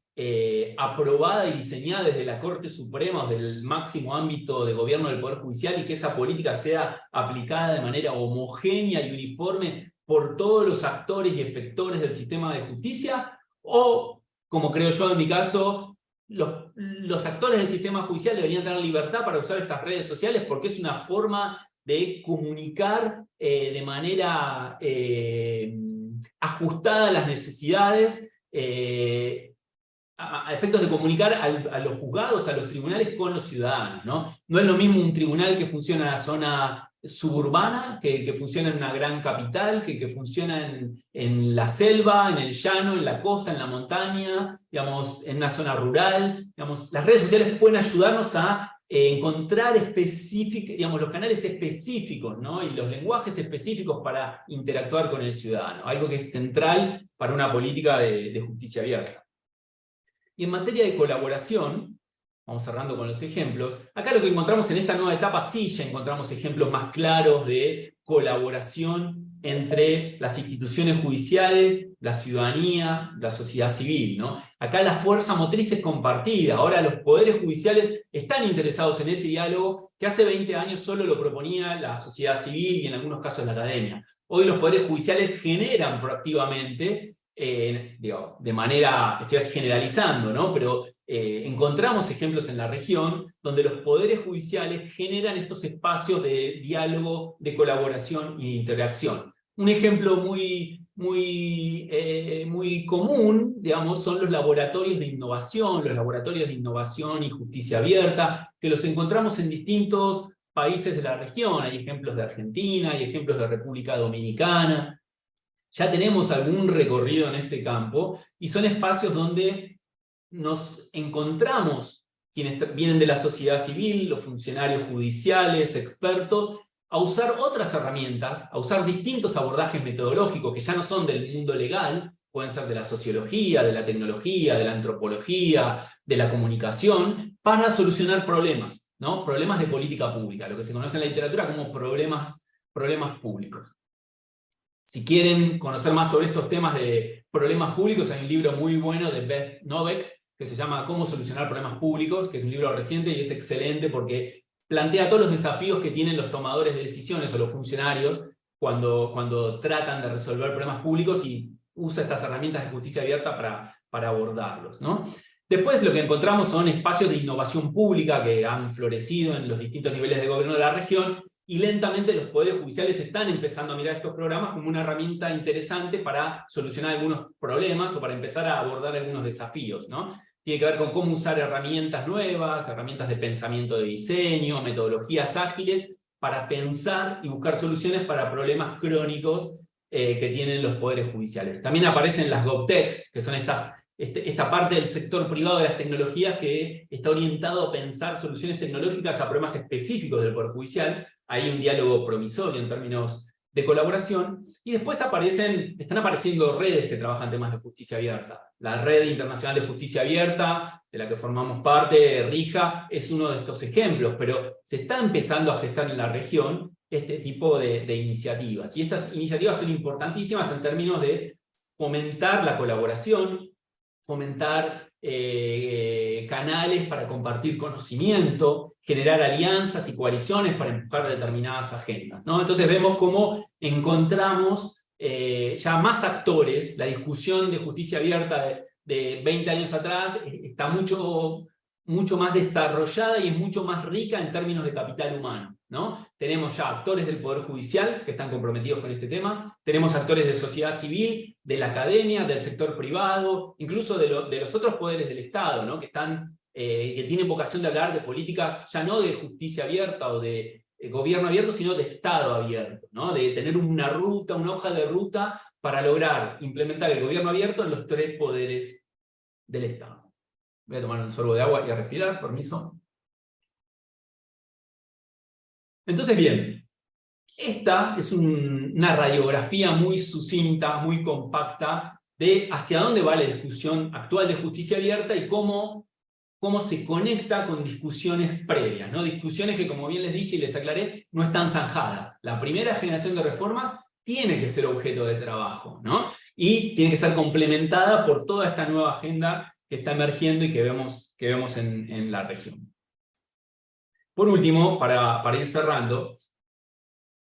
aprobada y diseñada desde la Corte Suprema o del máximo ámbito de gobierno del Poder Judicial y que esa política sea aplicada de manera homogénea y uniforme por todos los actores y efectores del sistema de justicia, o, como creo yo en mi caso, los actores del sistema judicial deberían tener libertad para usar estas redes sociales porque es una forma de comunicar de manera ajustada a las necesidades a efectos de comunicar a los juzgados, a los tribunales con los ciudadanos, ¿no? No es lo mismo un tribunal que funciona en la zona suburbana, que el que funciona en una gran capital, que el que funciona en la selva, en el llano, en la costa, en la montaña, digamos, en una zona rural. Digamos, las redes sociales pueden ayudarnos a encontrar digamos, los canales específicos, ¿no? Y los lenguajes específicos para interactuar con el ciudadano, algo que es central para una política de justicia abierta. Y en materia de colaboración, vamos cerrando con los ejemplos, acá lo que encontramos en esta nueva etapa sí ya encontramos ejemplos más claros de colaboración entre las instituciones judiciales, la ciudadanía, la sociedad civil, ¿no? Acá la fuerza motriz es compartida, ahora los poderes judiciales están interesados en ese diálogo que hace 20 años solo lo proponía la sociedad civil y en algunos casos la academia. Hoy los poderes judiciales generan proactivamente, digo, de manera, estoy generalizando, ¿no? Pero encontramos ejemplos en la región donde los poderes judiciales generan estos espacios de diálogo, de colaboración y de interacción. Un ejemplo muy común, digamos, son los laboratorios de innovación y justicia abierta, que los encontramos en distintos países de la región. Hay ejemplos de Argentina, hay ejemplos de República Dominicana. Ya tenemos algún recorrido en este campo y son espacios donde nos encontramos quienes vienen de la sociedad civil, los funcionarios judiciales, expertos, a usar otras herramientas, a usar distintos abordajes metodológicos que ya no son del mundo legal, pueden ser de la sociología, de la tecnología, de la antropología, de la comunicación, para solucionar problemas, ¿no? Problemas de política pública, lo que se conoce en la literatura como problemas públicos. Si quieren conocer más sobre estos temas de problemas públicos, hay un libro muy bueno de Beth Novek, que se llama Cómo solucionar problemas públicos, que es un libro reciente y es excelente porque plantea todos los desafíos que tienen los tomadores de decisiones o los funcionarios cuando tratan de resolver problemas públicos y usa estas herramientas de justicia abierta para abordarlos, ¿no? Después lo que encontramos son espacios de innovación pública que han florecido en los distintos niveles de gobierno de la región, y lentamente los poderes judiciales están empezando a mirar estos programas como una herramienta interesante para solucionar algunos problemas o para empezar a abordar algunos desafíos, ¿no? Tiene que ver con cómo usar herramientas nuevas, herramientas de pensamiento de diseño, metodologías ágiles, para pensar y buscar soluciones para problemas crónicos que tienen los poderes judiciales. También aparecen las GovTech, que son esta parte del sector privado de las tecnologías que está orientado a pensar soluciones tecnológicas a problemas específicos del Poder Judicial. Hay un diálogo promisorio en términos de colaboración, y después están apareciendo redes que trabajan temas de justicia abierta. La Red Internacional de Justicia Abierta, de la que formamos parte, RIJA, es uno de estos ejemplos, pero se está empezando a gestar en la región este tipo de iniciativas. Y estas iniciativas son importantísimas en términos de fomentar la colaboración, fomentar canales para compartir conocimiento, generar alianzas y coaliciones para empujar determinadas agendas, ¿no? Entonces vemos cómo encontramos ya más actores. La discusión de justicia abierta de 20 años atrás está mucho más desarrollada y es mucho más rica en términos de capital humano, ¿no? Tenemos ya actores del Poder Judicial que están comprometidos con este tema, tenemos actores de sociedad civil, de la academia, del sector privado, incluso de los otros poderes del Estado, ¿no? que tienen vocación de hablar de políticas ya no de justicia abierta o de gobierno abierto, sino de Estado abierto, ¿no? De tener una ruta, una hoja de ruta para lograr implementar el gobierno abierto en los 3 poderes del Estado. Voy a tomar un sorbo de agua y a respirar, permiso. Entonces, bien, esta es una radiografía muy sucinta, muy compacta, de hacia dónde va la discusión actual de justicia abierta y cómo se conecta con discusiones previas, ¿no? Discusiones que, como bien les dije y les aclaré, no están zanjadas. La primera generación de reformas tiene que ser objeto de trabajo, ¿no? Y tiene que ser complementada por toda esta nueva agenda que está emergiendo y que vemos en la región. Por último, para ir cerrando,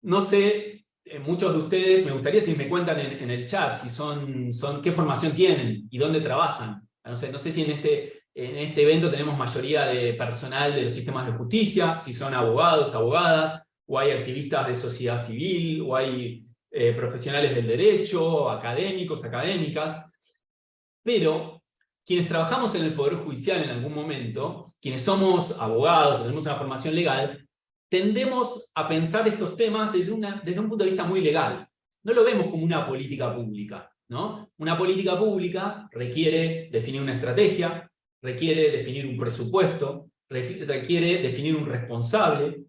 no sé, muchos de ustedes, me gustaría si me cuentan en el chat si qué formación tienen y dónde trabajan. No sé si en este evento tenemos mayoría de personal de los sistemas de justicia, si son abogados, abogadas, o hay activistas de sociedad civil, o hay profesionales del derecho, académicos, académicas. Pero quienes trabajamos en el Poder Judicial en algún momento, quienes somos abogados o tenemos una formación legal, tendemos a pensar estos temas desde un punto de vista muy legal. No lo vemos como una política pública, ¿no? Una política pública requiere definir una estrategia, requiere definir un presupuesto, requiere definir un responsable,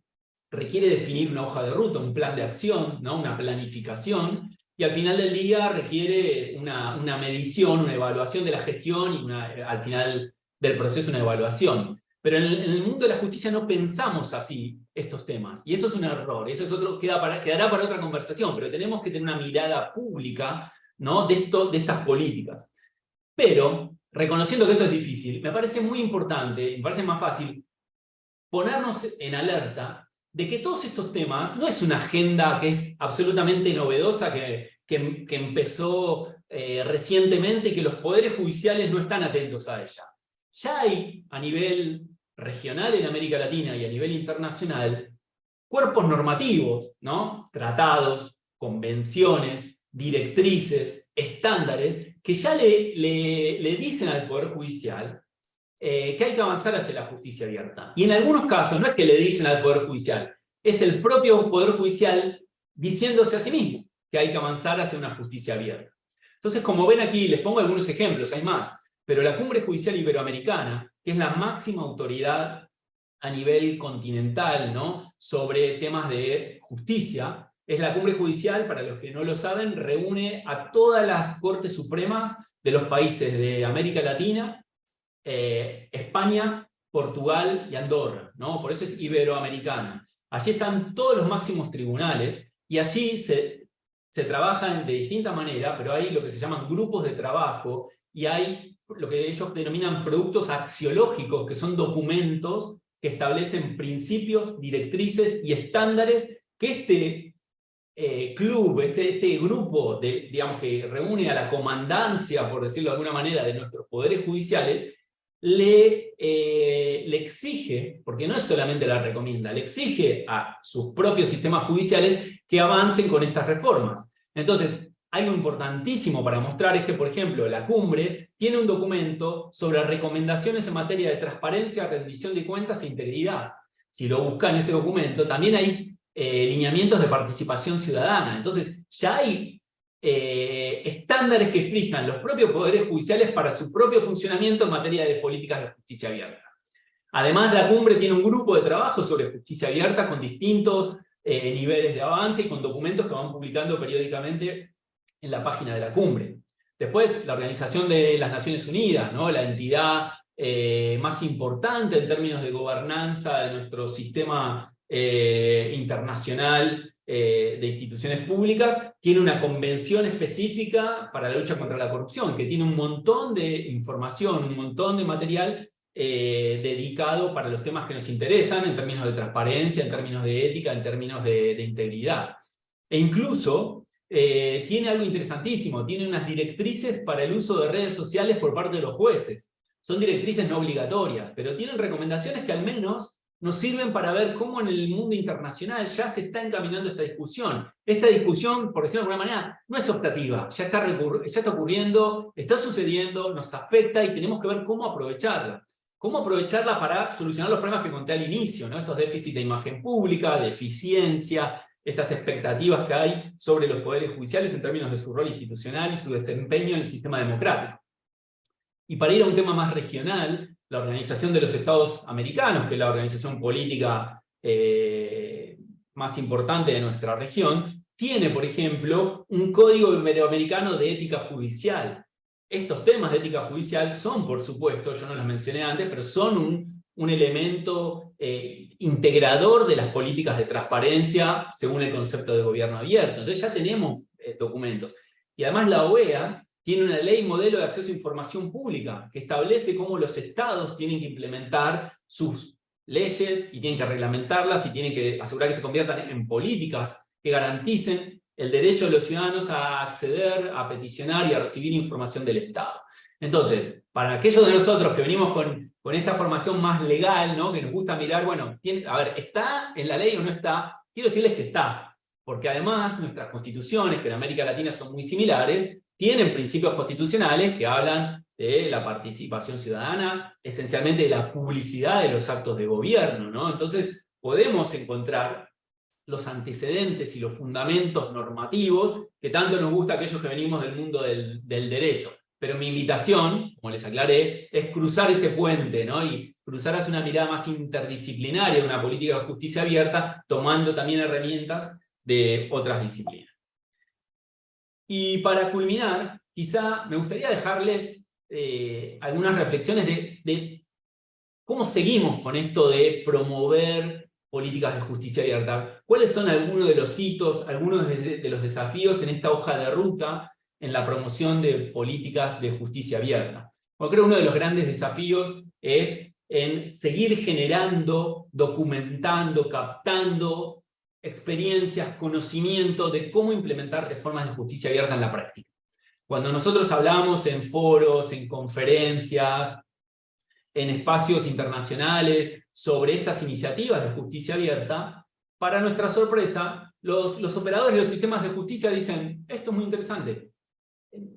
requiere definir una hoja de ruta, un plan de acción, ¿no? Una planificación, y al final del día requiere una medición, una evaluación de la gestión y al final del proceso una evaluación. Pero en el mundo de la justicia no pensamos así estos temas, y eso es un error, eso es quedará para otra conversación, pero tenemos que tener una mirada pública, ¿no? de estas políticas. Pero, reconociendo que eso es difícil, me parece muy importante, me parece más fácil, ponernos en alerta de que todos estos temas no es una agenda que es absolutamente novedosa, que empezó recientemente y que los poderes judiciales no están atentos a ella. Ya hay a nivel regional en América Latina y a nivel internacional cuerpos normativos, ¿no? Tratados, convenciones, directrices, estándares, que ya le dicen al Poder Judicial que hay que avanzar hacia la justicia abierta. Y en algunos casos no es que le dicen al Poder Judicial, es el propio Poder Judicial diciéndose a sí mismo que hay que avanzar hacia una justicia abierta. Entonces, como ven aquí, les pongo algunos ejemplos, hay más, pero la Cumbre Judicial Iberoamericana, que es la máxima autoridad a nivel continental, ¿no? sobre temas de justicia, es la Cumbre Judicial, para los que no lo saben, reúne a todas las Cortes Supremas de los países de América Latina, España, Portugal y Andorra, ¿no? Por eso es iberoamericana. Allí están todos los máximos tribunales y allí se trabajan de distinta manera, pero hay lo que se llaman grupos de trabajo y hay lo que ellos denominan productos axiológicos, que son documentos que establecen principios, directrices y estándares que este club, este grupo digamos, que reúne a la comandancia, por decirlo de alguna manera, de nuestros poderes judiciales, le exige, porque no es solamente la recomienda, le exige a sus propios sistemas judiciales que avancen con estas reformas. Entonces, algo importantísimo para mostrar es que, por ejemplo, la Cumbre tiene un documento sobre recomendaciones en materia de transparencia, rendición de cuentas e integridad. Si lo buscan en ese documento, también hay lineamientos de participación ciudadana. Entonces, ya hay estándares que fijan los propios poderes judiciales para su propio funcionamiento en materia de políticas de justicia abierta. Además, la Cumbre tiene un grupo de trabajo sobre justicia abierta con distintos niveles de avance y con documentos que van publicando periódicamente en la página de la Cumbre. Después, la Organización de las Naciones Unidas, ¿no? La entidad más importante en términos de gobernanza de nuestro sistema internacional de instituciones públicas, tiene una convención específica para la lucha contra la corrupción, que tiene un montón de información, un montón de material dedicado para los temas que nos interesan, en términos de transparencia, en términos de ética, en términos de integridad. E incluso tiene algo interesantísimo, tiene unas directrices para el uso de redes sociales por parte de los jueces. Son directrices no obligatorias, pero tienen recomendaciones que al menos nos sirven para ver cómo en el mundo internacional ya se está encaminando esta discusión. Esta discusión, por decirlo de alguna manera, no es optativa, ya está ocurriendo, está sucediendo, nos afecta y tenemos que ver cómo aprovecharla. Cómo aprovecharla para solucionar los problemas que conté al inicio, ¿no? Estos déficits de imagen pública, de eficiencia, estas expectativas que hay sobre los poderes judiciales en términos de su rol institucional y su desempeño en el sistema democrático. Y para ir a un tema más regional, la Organización de los Estados Americanos, que es la organización política más importante de nuestra región, tiene, por ejemplo, un código iberoamericano de ética judicial. Estos temas de ética judicial son, por supuesto, yo no los mencioné antes, pero son un elemento integrador de las políticas de transparencia según el concepto de gobierno abierto. Entonces ya tenemos documentos. Y además la OEA tiene una ley modelo de acceso a información pública que establece cómo los estados tienen que implementar sus leyes y tienen que reglamentarlas y tienen que asegurar que se conviertan en políticas que garanticen el derecho de los ciudadanos a acceder, a peticionar y a recibir información del Estado. Entonces, para aquellos de nosotros que venimos con esta formación más legal, ¿no? Que nos gusta mirar, bueno, a ver, ¿está en la ley o no está? Quiero decirles que está, porque además nuestras constituciones, que en América Latina son muy similares, tienen principios constitucionales que hablan de la participación ciudadana, esencialmente de la publicidad de los actos de gobierno, ¿no? Entonces, podemos encontrar los antecedentes y los fundamentos normativos que tanto nos gusta a aquellos que venimos del mundo del derecho. Pero mi invitación, como les aclaré, es cruzar ese puente, ¿no? Y cruzar hacia una mirada más interdisciplinaria de una política de justicia abierta, tomando también herramientas de otras disciplinas. Y para culminar, quizá me gustaría dejarles algunas reflexiones de cómo seguimos con esto de promover políticas de justicia abierta. ¿Cuáles son algunos de los hitos, algunos de los desafíos en esta hoja de ruta en la promoción de políticas de justicia abierta? Bueno, creo que uno de los grandes desafíos es en seguir generando, documentando, captando experiencias, conocimiento de cómo implementar reformas de justicia abierta en la práctica. Cuando nosotros hablamos en foros, en conferencias, en espacios internacionales sobre estas iniciativas de justicia abierta, para nuestra sorpresa, los operadores de los sistemas de justicia dicen, esto es muy interesante,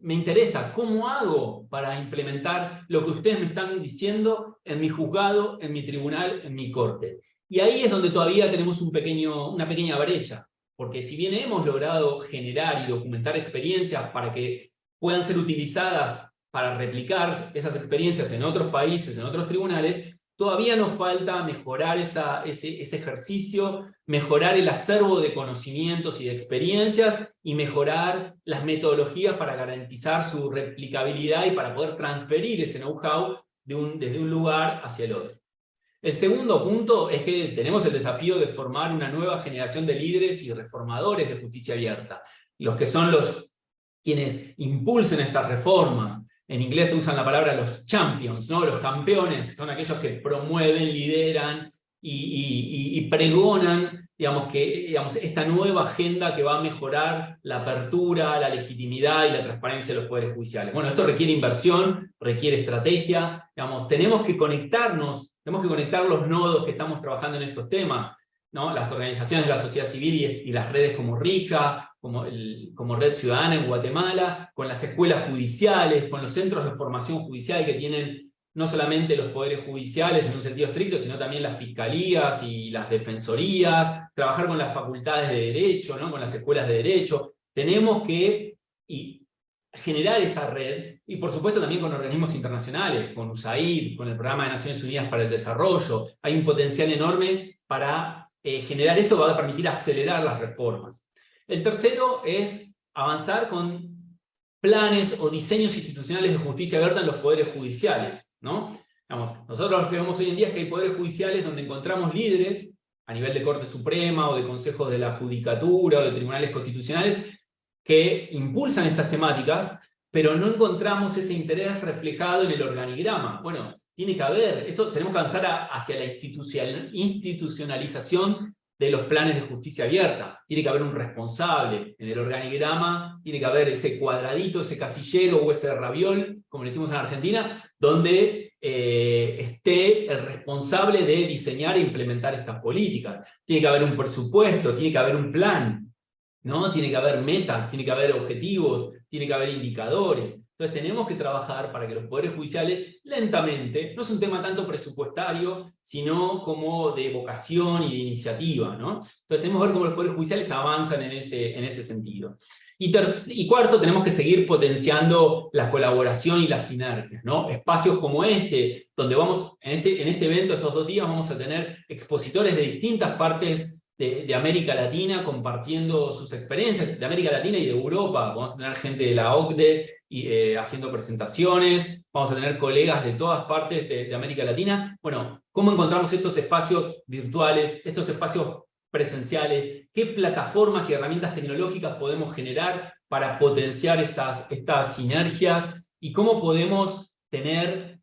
me interesa, ¿cómo hago para implementar lo que ustedes me están diciendo en mi juzgado, en mi tribunal, en mi corte? Y ahí es donde todavía tenemos una pequeña brecha, porque si bien hemos logrado generar y documentar experiencias para que puedan ser utilizadas para replicar esas experiencias en otros países, en otros tribunales, todavía nos falta mejorar ese ejercicio, mejorar el acervo de conocimientos y de experiencias, y mejorar las metodologías para garantizar su replicabilidad y para poder transferir ese know-how desde un lugar hacia el otro. El segundo punto es que tenemos el desafío de formar una nueva generación de líderes y reformadores de justicia abierta, los que son quienes impulsen estas reformas. En inglés se usan la palabra los champions, ¿no? Los campeones, son aquellos que promueven, lideran y pregonan, digamos, esta nueva agenda que va a mejorar la apertura, la legitimidad y la transparencia de los poderes judiciales. Bueno, esto requiere inversión, requiere estrategia, digamos, tenemos que conectar los nodos que estamos trabajando en estos temas, ¿no? Las organizaciones de la sociedad civil y las redes como RIJA, como Red Ciudadana en Guatemala, con las escuelas judiciales, con los centros de formación judicial que tienen no solamente los poderes judiciales en un sentido estricto, sino también las fiscalías y las defensorías, trabajar con las facultades de derecho, ¿no? Con las escuelas de derecho. Tenemos que generar esa red, y por supuesto también con organismos internacionales, con USAID, con el Programa de Naciones Unidas para el Desarrollo. Hay un potencial enorme para generar esto, va a permitir acelerar las reformas. El tercero es avanzar con planes o diseños institucionales de justicia abierta en los poderes judiciales, ¿no? Nosotros lo que vemos hoy en día es que hay poderes judiciales donde encontramos líderes a nivel de Corte Suprema o de consejos de la Judicatura o de tribunales constitucionales que impulsan estas temáticas, pero no encontramos ese interés reflejado en el organigrama. Bueno, tiene que haber, tenemos que avanzar hacia la institucionalización de los planes de justicia abierta. Tiene que haber un responsable en el organigrama, tiene que haber ese cuadradito, ese casillero o ese raviol, como le decimos en Argentina, donde esté el responsable de diseñar e implementar estas políticas. Tiene que haber un presupuesto, tiene que haber un plan, ¿no? Tiene que haber metas, tiene que haber objetivos, tiene que haber indicadores. Entonces tenemos que trabajar para que los poderes judiciales lentamente, no es un tema tanto presupuestario, sino como de vocación y de iniciativa, ¿no? Entonces tenemos que ver cómo los poderes judiciales avanzan en ese sentido. Y cuarto, tenemos que seguir potenciando la colaboración y las sinergias, ¿no? Espacios como donde vamos, en este evento, estos 2 días, vamos a tener expositores de distintas partes de América Latina compartiendo sus experiencias, de América Latina y de Europa. Vamos a tener gente de la OCDE haciendo presentaciones, vamos a tener colegas de todas partes de América Latina. Bueno, ¿cómo encontramos estos espacios virtuales, estos espacios presenciales? ¿Qué plataformas y herramientas tecnológicas podemos generar para potenciar estas sinergias? ¿Y cómo podemos tener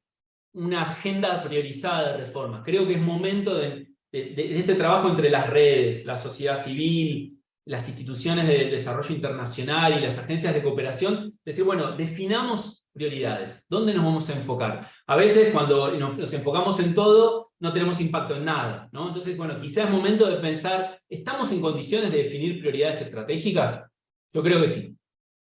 una agenda priorizada de reformas? Creo que es momento de este trabajo entre las redes, la sociedad civil, las instituciones de desarrollo internacional y las agencias de cooperación, decir, bueno, definamos prioridades. ¿Dónde nos vamos a enfocar? A veces cuando nos enfocamos en todo, no tenemos impacto en nada, ¿no? Entonces, bueno, quizás es momento de pensar, ¿estamos en condiciones de definir prioridades estratégicas? Yo creo que sí.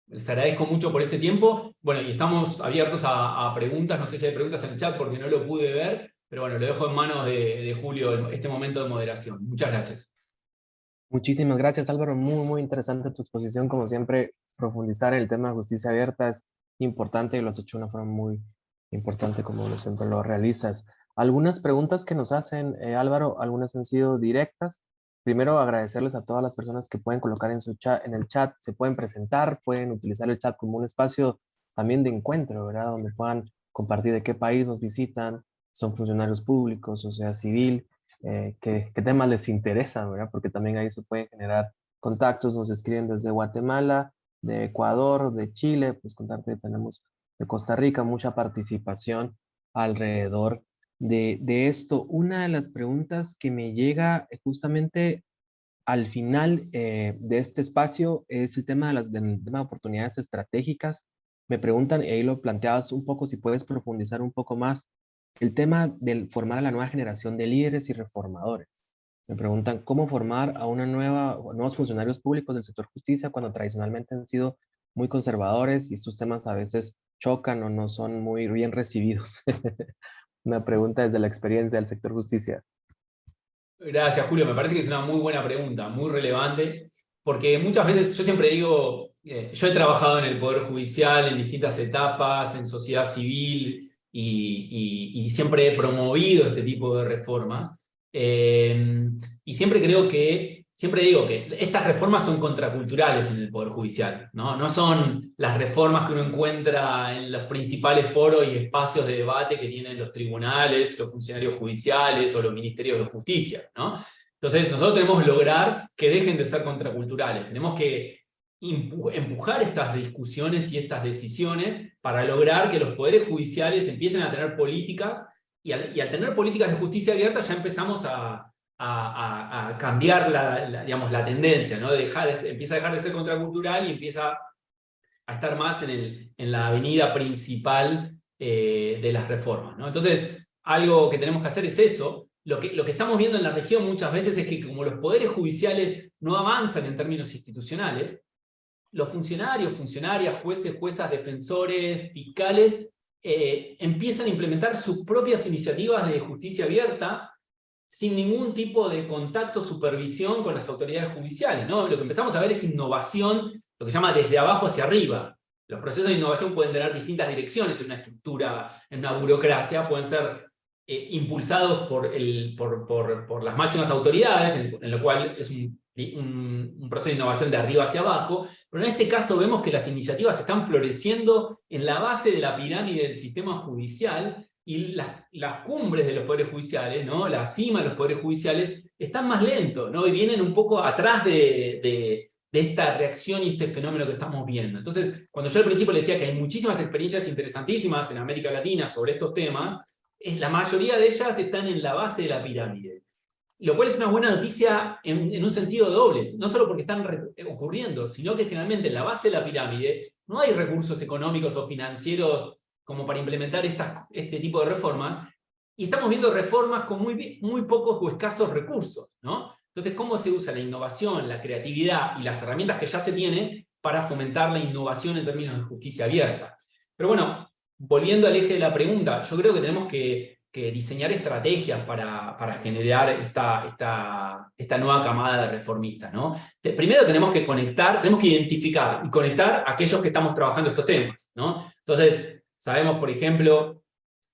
les agradezco mucho por este tiempo. Bueno, y estamos abiertos a preguntas. No sé si hay preguntas en el chat porque no lo pude ver, pero bueno, lo dejo en manos de Julio este momento de moderación. Muchas gracias. Muchísimas gracias, Álvaro. Muy, muy interesante tu exposición. Como siempre, profundizar en el tema de justicia abierta es importante y lo has hecho de una forma muy importante como siempre lo realizas. Algunas preguntas que nos hacen, Álvaro, algunas han sido directas. Primero, agradecerles a todas las personas que pueden colocar en su chat, en el chat, se pueden presentar, pueden utilizar el chat como un espacio también de encuentro, ¿verdad? Donde puedan compartir de qué país nos visitan, son funcionarios públicos, sociedad civil, qué temas les interesan, ¿verdad? Porque también ahí se pueden generar contactos, nos escriben desde Guatemala, de Ecuador, de Chile, pues contarte que tenemos de Costa Rica mucha participación alrededor de esto. Una de las preguntas que me llega justamente al final de este espacio es el tema del tema de oportunidades estratégicas. Me preguntan, y ahí lo planteabas un poco, si puedes profundizar un poco más, el tema del formar a la nueva generación de líderes y reformadores. Me preguntan cómo formar a nuevos funcionarios públicos del sector justicia cuando tradicionalmente han sido muy conservadores y estos temas a veces chocan o no son muy bien recibidos. Una pregunta desde la experiencia del sector justicia. Gracias, Julio. Me parece que es una muy buena pregunta, muy relevante, porque muchas veces, yo siempre digo, yo he trabajado en el Poder Judicial en distintas etapas, en sociedad civil, y siempre he promovido este tipo de reformas. Y siempre digo que estas reformas son contraculturales en el Poder Judicial, ¿no? No son las reformas que uno encuentra en los principales foros y espacios de debate que tienen los tribunales, los funcionarios judiciales o los ministerios de justicia, ¿no? Entonces, nosotros tenemos que lograr que dejen de ser contraculturales. Tenemos que empujar estas discusiones y estas decisiones para lograr que los poderes judiciales empiecen a tener políticas, y al tener políticas de justicia abierta ya empezamos a cambiar digamos, la tendencia, ¿no? Empieza a dejar de ser contracultural y empieza a estar más en la avenida principal de las reformas, ¿no? Entonces, algo que tenemos que hacer es eso. Lo que estamos viendo en la región muchas veces es que como los poderes judiciales no avanzan en términos institucionales, los funcionarios, funcionarias, jueces, juezas, defensores, fiscales, empiezan a implementar sus propias iniciativas de justicia abierta sin ningún tipo de contacto o supervisión con las autoridades judiciales, ¿no? Lo que empezamos a ver es innovación, lo que se llama desde abajo hacia arriba. Los procesos de innovación pueden tener distintas direcciones en una estructura, en una burocracia, pueden ser impulsados por las máximas autoridades, en lo cual es un proceso de innovación de arriba hacia abajo, pero en este caso vemos que las iniciativas están floreciendo en la base de la pirámide del sistema judicial, y las cumbres de los poderes judiciales, ¿no? La cima de los poderes judiciales, están más lentos, ¿no? Y vienen un poco atrás de esta reacción y este fenómeno que estamos viendo. Entonces, cuando yo al principio le decía que hay muchísimas experiencias interesantísimas en América Latina sobre estos temas, la mayoría de ellas están en la base de la pirámide. Lo cual es una buena noticia en un sentido doble, no solo porque están ocurriendo, sino que generalmente en la base de la pirámide no hay recursos económicos o financieros como para implementar este tipo de reformas, y estamos viendo reformas con muy pocos o escasos recursos, ¿no? Entonces, ¿cómo se usa la innovación, la creatividad y las herramientas que ya se tienen para fomentar la innovación en términos de justicia abierta? Pero bueno, volviendo al eje de la pregunta, yo creo que tenemos que diseñar estrategias para generar esta nueva camada de reformistas, ¿no? Primero tenemos que identificar y conectar a aquellos que estamos trabajando estos temas, ¿no? Entonces, sabemos, por ejemplo,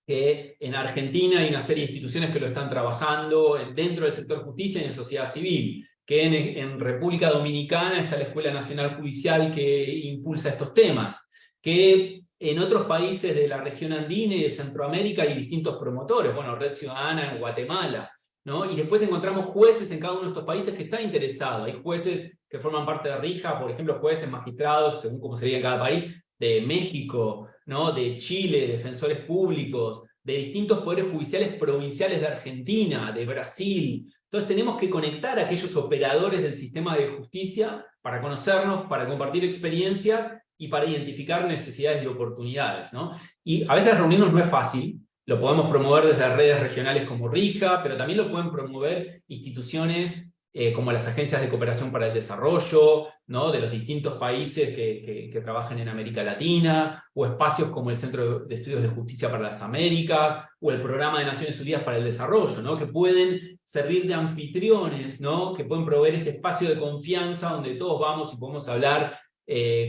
que en Argentina hay una serie de instituciones que lo están trabajando dentro del sector justicia y en sociedad civil, que en República Dominicana está la Escuela Nacional Judicial que impulsa estos temas, que en otros países de la región andina y de Centroamérica hay distintos promotores, bueno, Red Ciudadana en Guatemala, ¿no? Y después encontramos jueces en cada uno de estos países que están interesados. Hay jueces que forman parte de RIJA, por ejemplo, jueces, magistrados, según cómo sería en cada país, de México, ¿no? De Chile, defensores públicos, de distintos poderes judiciales provinciales de Argentina, de Brasil. Entonces tenemos que conectar a aquellos operadores del sistema de justicia para conocernos, para compartir experiencias y para identificar necesidades y oportunidades, ¿no? Y a veces reunirnos no es fácil, lo podemos promover desde redes regionales como RIJA, pero también lo pueden promover instituciones como las agencias de cooperación para el desarrollo, ¿no?, de los distintos países que trabajan en América Latina, o espacios como el Centro de Estudios de Justicia para las Américas, o el Programa de Naciones Unidas para el Desarrollo, ¿no?, que pueden servir de anfitriones, ¿no?, que pueden proveer ese espacio de confianza donde todos vamos y podemos hablar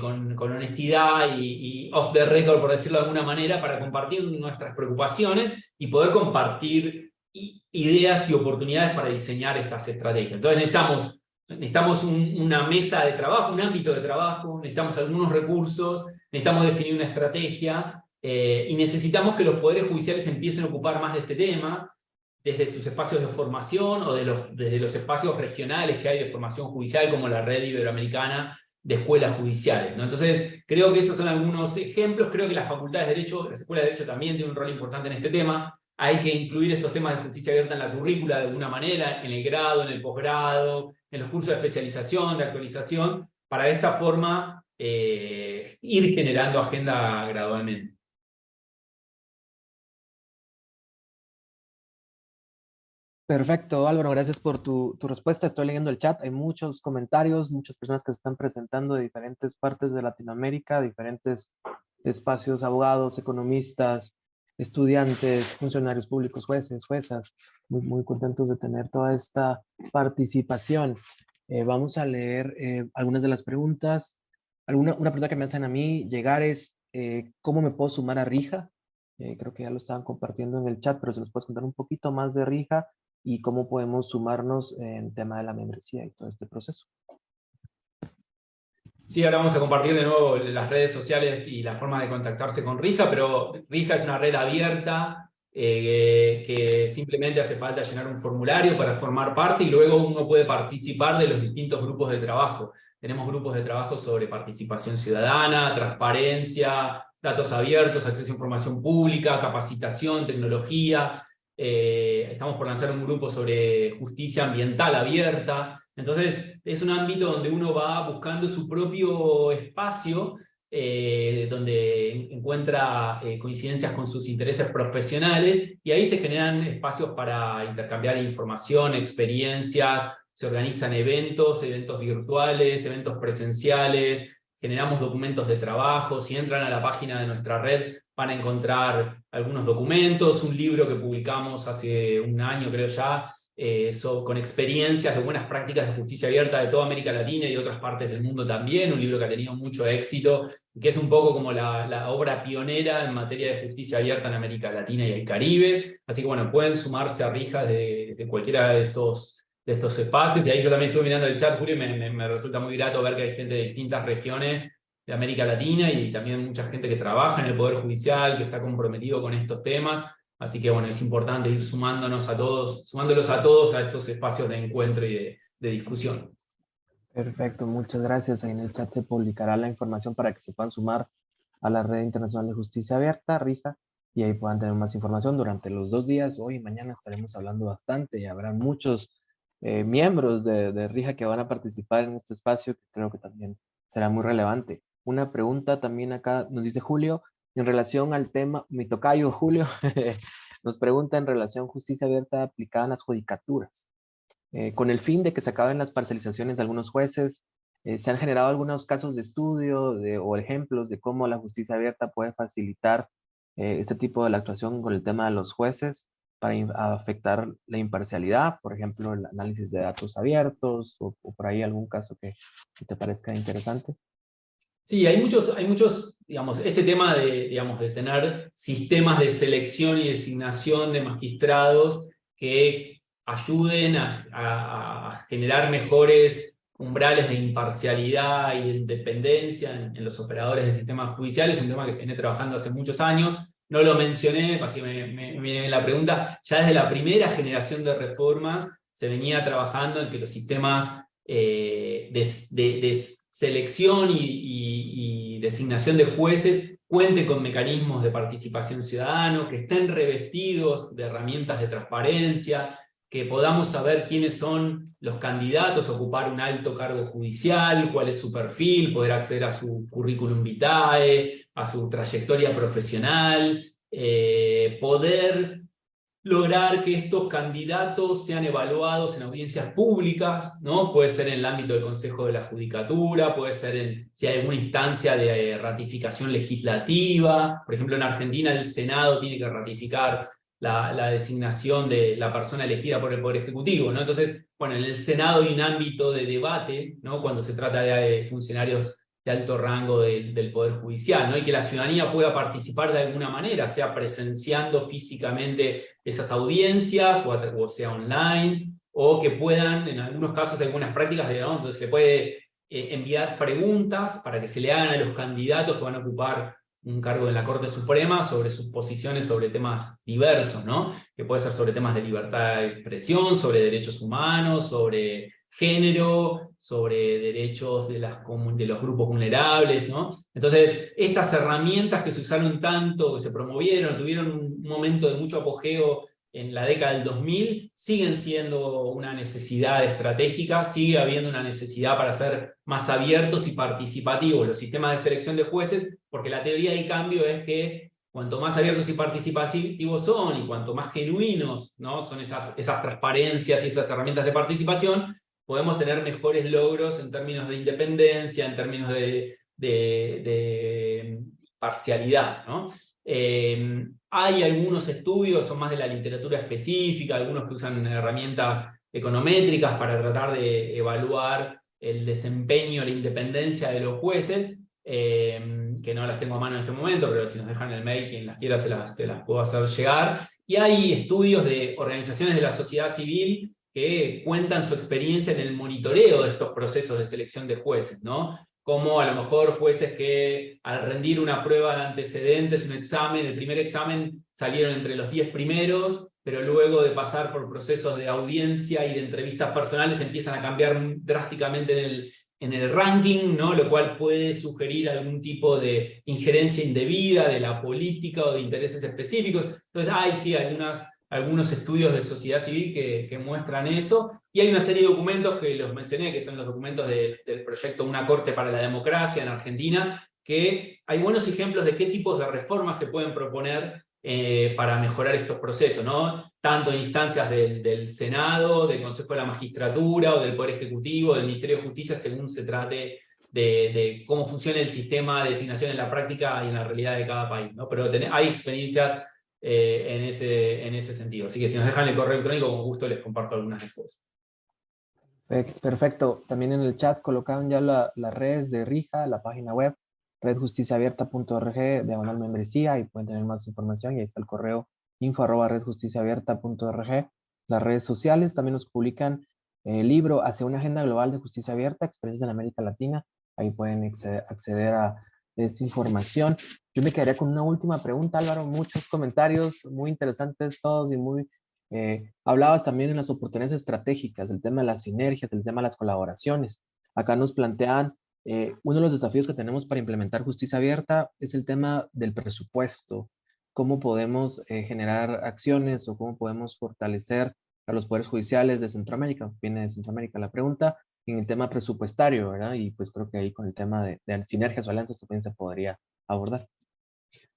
con honestidad y off the record, por decirlo de alguna manera, para compartir nuestras preocupaciones y poder compartir ideas y oportunidades para diseñar estas estrategias. Entonces necesitamos una mesa de trabajo, un ámbito de trabajo, necesitamos algunos recursos, necesitamos definir una estrategia, y necesitamos que los poderes judiciales empiecen a ocupar más de este tema, desde sus espacios de formación o desde los espacios regionales que hay de formación judicial, como la Red Iberoamericana de Escuelas Judiciales, ¿no? Entonces, creo que esos son algunos ejemplos. Creo que las facultades de Derecho, las escuelas de Derecho también tienen un rol importante en este tema. Hay que incluir estos temas de justicia abierta en la currícula de alguna manera, en el grado, en el posgrado, en los cursos de especialización, de actualización, para de esta forma ir generando agenda gradualmente. Perfecto, Álvaro, gracias por tu respuesta. Estoy leyendo el chat, hay muchos comentarios, muchas personas que se están presentando de diferentes partes de Latinoamérica, diferentes espacios, abogados, economistas, estudiantes, funcionarios públicos, jueces, juezas, muy contentos de tener toda esta participación. Vamos a leer algunas de las preguntas. Una pregunta que me hacen a mí llegar es, ¿cómo me puedo sumar a RIJA? Creo que ya lo estaban compartiendo en el chat, pero se nos puedes contar un poquito más de RIJA y cómo podemos sumarnos en tema de la membresía y todo este proceso. Sí, ahora vamos a compartir de nuevo las redes sociales y la forma de contactarse con RIJA, pero RIJA es una red abierta que simplemente hace falta llenar un formulario para formar parte y luego uno puede participar de los distintos grupos de trabajo. Tenemos grupos de trabajo sobre participación ciudadana, transparencia, datos abiertos, acceso a información pública, capacitación, tecnología. Estamos por lanzar un grupo sobre justicia ambiental abierta. Entonces, es un ámbito donde uno va buscando su propio espacio, donde encuentra coincidencias con sus intereses profesionales, y ahí se generan espacios para intercambiar información, experiencias, se organizan eventos virtuales, eventos presenciales, generamos documentos de trabajo. Si entran a la página de nuestra red, van a encontrar algunos documentos, un libro que publicamos hace un año, creo ya, con experiencias de buenas prácticas de justicia abierta de toda América Latina y de otras partes del mundo también, un libro que ha tenido mucho éxito, que es un poco como la obra pionera en materia de justicia abierta en América Latina y el Caribe. Así que bueno, pueden sumarse a RIJA de cualquiera de estos espacios, y ahí yo también estuve mirando el chat, Julio, y me resulta muy grato ver que hay gente de distintas regiones de América Latina y también mucha gente que trabaja en el Poder Judicial, que está comprometido con estos temas. Así que bueno, es importante ir sumándolos a todos a estos espacios de encuentro y de discusión. Perfecto, muchas gracias. Ahí en el chat se publicará la información para que se puedan sumar a la Red Internacional de Justicia Abierta, RIJA, y ahí puedan tener más información durante los 2 días. Hoy y mañana estaremos hablando bastante y habrá muchos miembros de RIJA que van a participar en este espacio, que creo que también será muy relevante. Una pregunta también acá nos dice Julio, en relación al tema, mi tocayo Julio, nos pregunta en relación a justicia abierta aplicada en las judicaturas. Con el fin de que se acaben las parcializaciones de algunos jueces, se han generado algunos casos de estudio o ejemplos de cómo la justicia abierta puede facilitar este tipo de la actuación con el tema de los jueces para afectar la imparcialidad, por ejemplo, el análisis de datos abiertos o por ahí algún caso que te parezca interesante. Sí, hay muchos, digamos, este tema de tener sistemas de selección y designación de magistrados que ayuden a generar mejores umbrales de imparcialidad y de independencia en los operadores del sistema judicial, es un tema que se viene trabajando hace muchos años. No lo mencioné, así me viene la pregunta. Ya desde la primera generación de reformas se venía trabajando en que los sistemas de selección y designación de jueces cuenten con mecanismos de participación ciudadana, que estén revestidos de herramientas de transparencia, que podamos saber quiénes son los candidatos a ocupar un alto cargo judicial, cuál es su perfil, poder acceder a su currículum vitae, a su trayectoria profesional, poder lograr que estos candidatos sean evaluados en audiencias públicas, ¿no? Puede ser en el ámbito del Consejo de la Judicatura, puede ser si hay alguna instancia de ratificación legislativa. Por ejemplo, en Argentina el Senado tiene que ratificar la designación de la persona elegida por el Poder Ejecutivo, ¿no? Entonces, bueno, en el Senado hay un ámbito de debate, ¿no? Cuando se trata de funcionarios de alto rango del Poder Judicial, ¿no? Y que la ciudadanía pueda participar de alguna manera, sea presenciando físicamente esas audiencias, o sea online, o que puedan, en algunos casos, algunas prácticas, digamos, donde se puede enviar preguntas para que se le hagan a los candidatos que van a ocupar un cargo en la Corte Suprema sobre sus posiciones sobre temas diversos, ¿no? Que puede ser sobre temas de libertad de expresión, sobre derechos humanos, sobre género, sobre derechos de los grupos vulnerables, ¿no? Entonces, estas herramientas que se usaron tanto, que se promovieron, tuvieron un momento de mucho apogeo en la década del 2000, siguen siendo una necesidad estratégica, sigue habiendo una necesidad para ser más abiertos y participativos los sistemas de selección de jueces, porque la teoría del cambio es que cuanto más abiertos y participativos son, y cuanto más genuinos, ¿no? son esas transparencias y esas herramientas de participación, podemos tener mejores logros en términos de independencia, en términos de parcialidad, ¿no? Hay algunos estudios, son más de la literatura específica, algunos que usan herramientas econométricas para tratar de evaluar el desempeño, la independencia de los jueces, que no las tengo a mano en este momento, pero si nos dejan el mail, quien las quiera se las puedo hacer llegar. Y hay estudios de organizaciones de la sociedad civil que cuentan su experiencia en el monitoreo de estos procesos de selección de jueces, ¿no? Como a lo mejor jueces que al rendir una prueba de antecedentes, un examen, el primer examen salieron entre los 10 primeros, pero luego de pasar por procesos de audiencia y de entrevistas personales empiezan a cambiar drásticamente en el ranking, ¿no? Lo cual puede sugerir algún tipo de injerencia indebida de la política o de intereses específicos. Entonces hay sí algunos estudios de sociedad civil que muestran eso, y hay una serie de documentos que los mencioné, que son los documentos del proyecto Una Corte para la Democracia en Argentina, que hay buenos ejemplos de qué tipos de reformas se pueden proponer para mejorar estos procesos, ¿no? Tanto en instancias del Senado, del Consejo de la Magistratura, o del Poder Ejecutivo, del Ministerio de Justicia, según se trate de cómo funciona el sistema de designación en la práctica y en la realidad de cada país, ¿no? Pero hay experiencias en ese sentido. Así que si nos dejan el correo electrónico, con gusto les comparto algunas después. Perfecto. También en el chat colocaban ya las redes de RIJA, la página web, redjusticiaabierta.org/membresía, y pueden tener más información, y ahí está el correo info@redjusticiaabierta.org. Las redes sociales también nos publican el libro Hacia una agenda global de justicia abierta, experiencias en América Latina. Ahí pueden acceder a esta información. Yo me quedaría con una última pregunta, Álvaro. Muchos comentarios muy interesantes todos y muy... hablabas también en las oportunidades estratégicas, el tema de las sinergias, el tema de las colaboraciones. Acá nos plantean uno de los desafíos que tenemos para implementar justicia abierta es el tema del presupuesto. ¿Cómo podemos generar acciones o cómo podemos fortalecer a los poderes judiciales de Centroamérica? Viene de Centroamérica la pregunta, en el tema presupuestario, ¿verdad? Y pues creo que ahí con el tema de sinergias o alianzas también se podría abordar.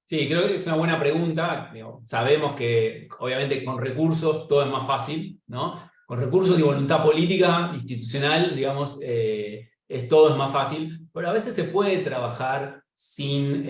Sí, creo que es una buena pregunta. Sabemos que obviamente con recursos todo es más fácil, ¿no? Con recursos y voluntad política, institucional, digamos, todo es más fácil, pero a veces se puede trabajar sin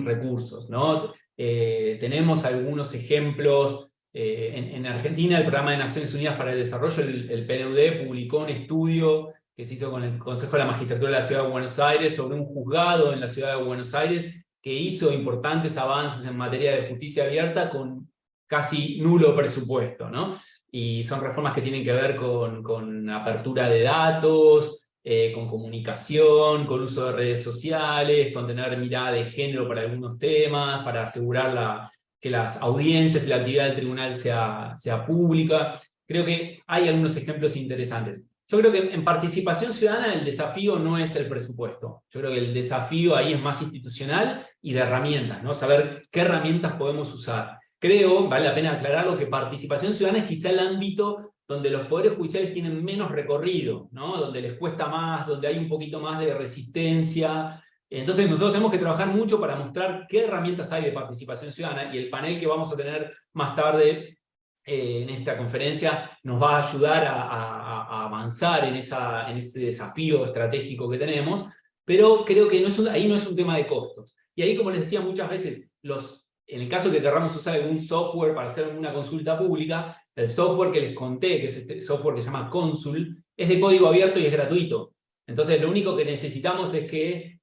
recursos, ¿no? Tenemos algunos ejemplos. En Argentina, el Programa de Naciones Unidas para el Desarrollo, el PNUD, publicó un estudio que se hizo con el Consejo de la Magistratura de la Ciudad de Buenos Aires sobre un juzgado en la Ciudad de Buenos Aires que hizo importantes avances en materia de justicia abierta con casi nulo presupuesto, ¿no? Y son reformas que tienen que ver con apertura de datos, con comunicación, con uso de redes sociales, con tener mirada de género para algunos temas, para asegurar que las audiencias y la actividad del tribunal sea pública. Creo que hay algunos ejemplos interesantes. Yo creo que en participación ciudadana el desafío no es el presupuesto. Yo creo que el desafío ahí es más institucional y de herramientas, ¿no? Saber qué herramientas podemos usar. Creo, vale la pena aclararlo, que participación ciudadana es quizá el ámbito donde los poderes judiciales tienen menos recorrido, ¿no? Donde les cuesta más, donde hay un poquito más de resistencia. Entonces nosotros tenemos que trabajar mucho para mostrar qué herramientas hay de participación ciudadana, y el panel que vamos a tener más tarde en esta conferencia nos va a ayudar a avanzar en ese desafío estratégico que tenemos, pero creo que ahí no es un tema de costos. Y ahí, como les decía muchas veces, en el caso que querramos usar algún software para hacer una consulta pública, el software que les conté, que es este software que se llama Consul, es de código abierto y es gratuito. Entonces, lo único que necesitamos es que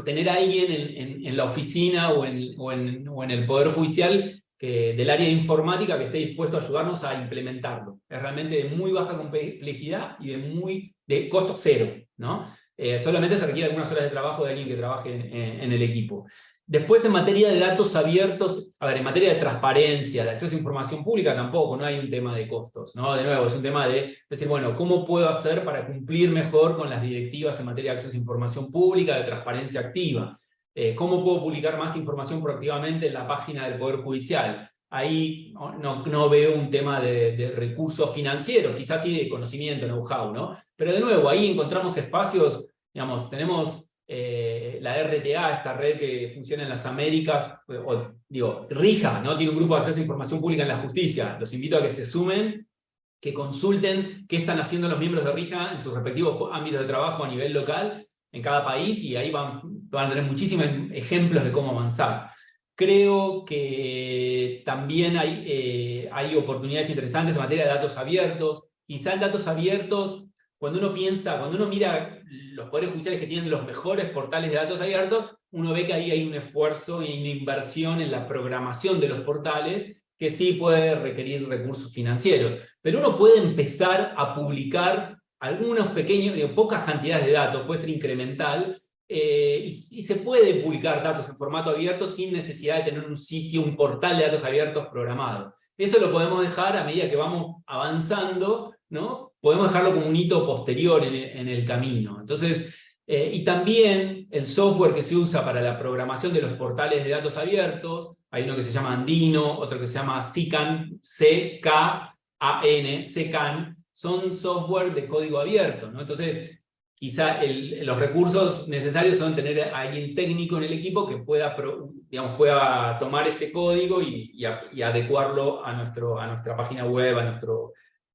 tener a alguien en la oficina o en el Poder Judicial del área de informática que esté dispuesto a ayudarnos a implementarlo. Es realmente de muy baja complejidad y de costo cero, ¿no? Solamente se requiere algunas horas de trabajo de alguien que trabaje en el equipo. Después, en materia de datos abiertos, a ver, en materia de transparencia, de acceso a información pública, tampoco, no hay un tema de costos, ¿no? De nuevo, es un tema de decir, bueno, ¿cómo puedo hacer para cumplir mejor con las directivas en materia de acceso a información pública, de transparencia activa? ¿Cómo puedo publicar más información proactivamente en la página del Poder Judicial? Ahí no veo un tema de recursos financieros, quizás sí de conocimiento, know-how, ¿no? Pero de nuevo, ahí encontramos espacios, digamos, tenemos la RTA, esta red que funciona en las Américas, RIJA, ¿no? Tiene un grupo de acceso a información pública en la justicia. Los invito a que se sumen, que consulten qué están haciendo los miembros de RIJA en sus respectivos ámbitos de trabajo a nivel local, en cada país, y ahí van a tener muchísimos ejemplos de cómo avanzar. Creo que también hay oportunidades interesantes en materia de datos abiertos. Quizá en datos abiertos, cuando uno mira los poderes judiciales que tienen los mejores portales de datos abiertos, uno ve que ahí hay un esfuerzo y una inversión en la programación de los portales que sí puede requerir recursos financieros. Pero uno puede empezar a publicar algunos pequeños, pocas cantidades de datos, puede ser incremental, y se puede publicar datos en formato abierto sin necesidad de tener un sitio, un portal de datos abiertos programado. Eso lo podemos dejar a medida que vamos avanzando, ¿no? Podemos dejarlo como un hito posterior en el camino. Entonces, y también el software que se usa para la programación de los portales de datos abiertos, hay uno que se llama Andino, otro que se llama CKAN, C-K-A-N, CKAN, son software de código abierto, ¿no? Entonces, quizá los recursos necesarios son tener a alguien técnico en el equipo que pueda tomar este código y adecuarlo a nuestra página web,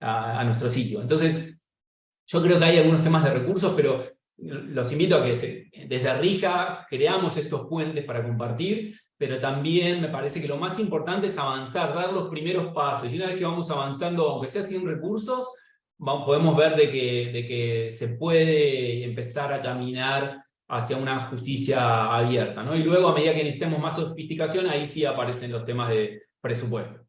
a nuestro sitio. Entonces, yo creo que hay algunos temas de recursos, pero los invito a que desde RIJA creamos estos puentes para compartir, pero también me parece que lo más importante es avanzar, dar los primeros pasos, y una vez que vamos avanzando, aunque sea sin recursos, podemos ver de que se puede empezar a caminar hacia una justicia abierta, ¿no? Y luego, a medida que necesitemos más sofisticación, ahí sí aparecen los temas de presupuesto.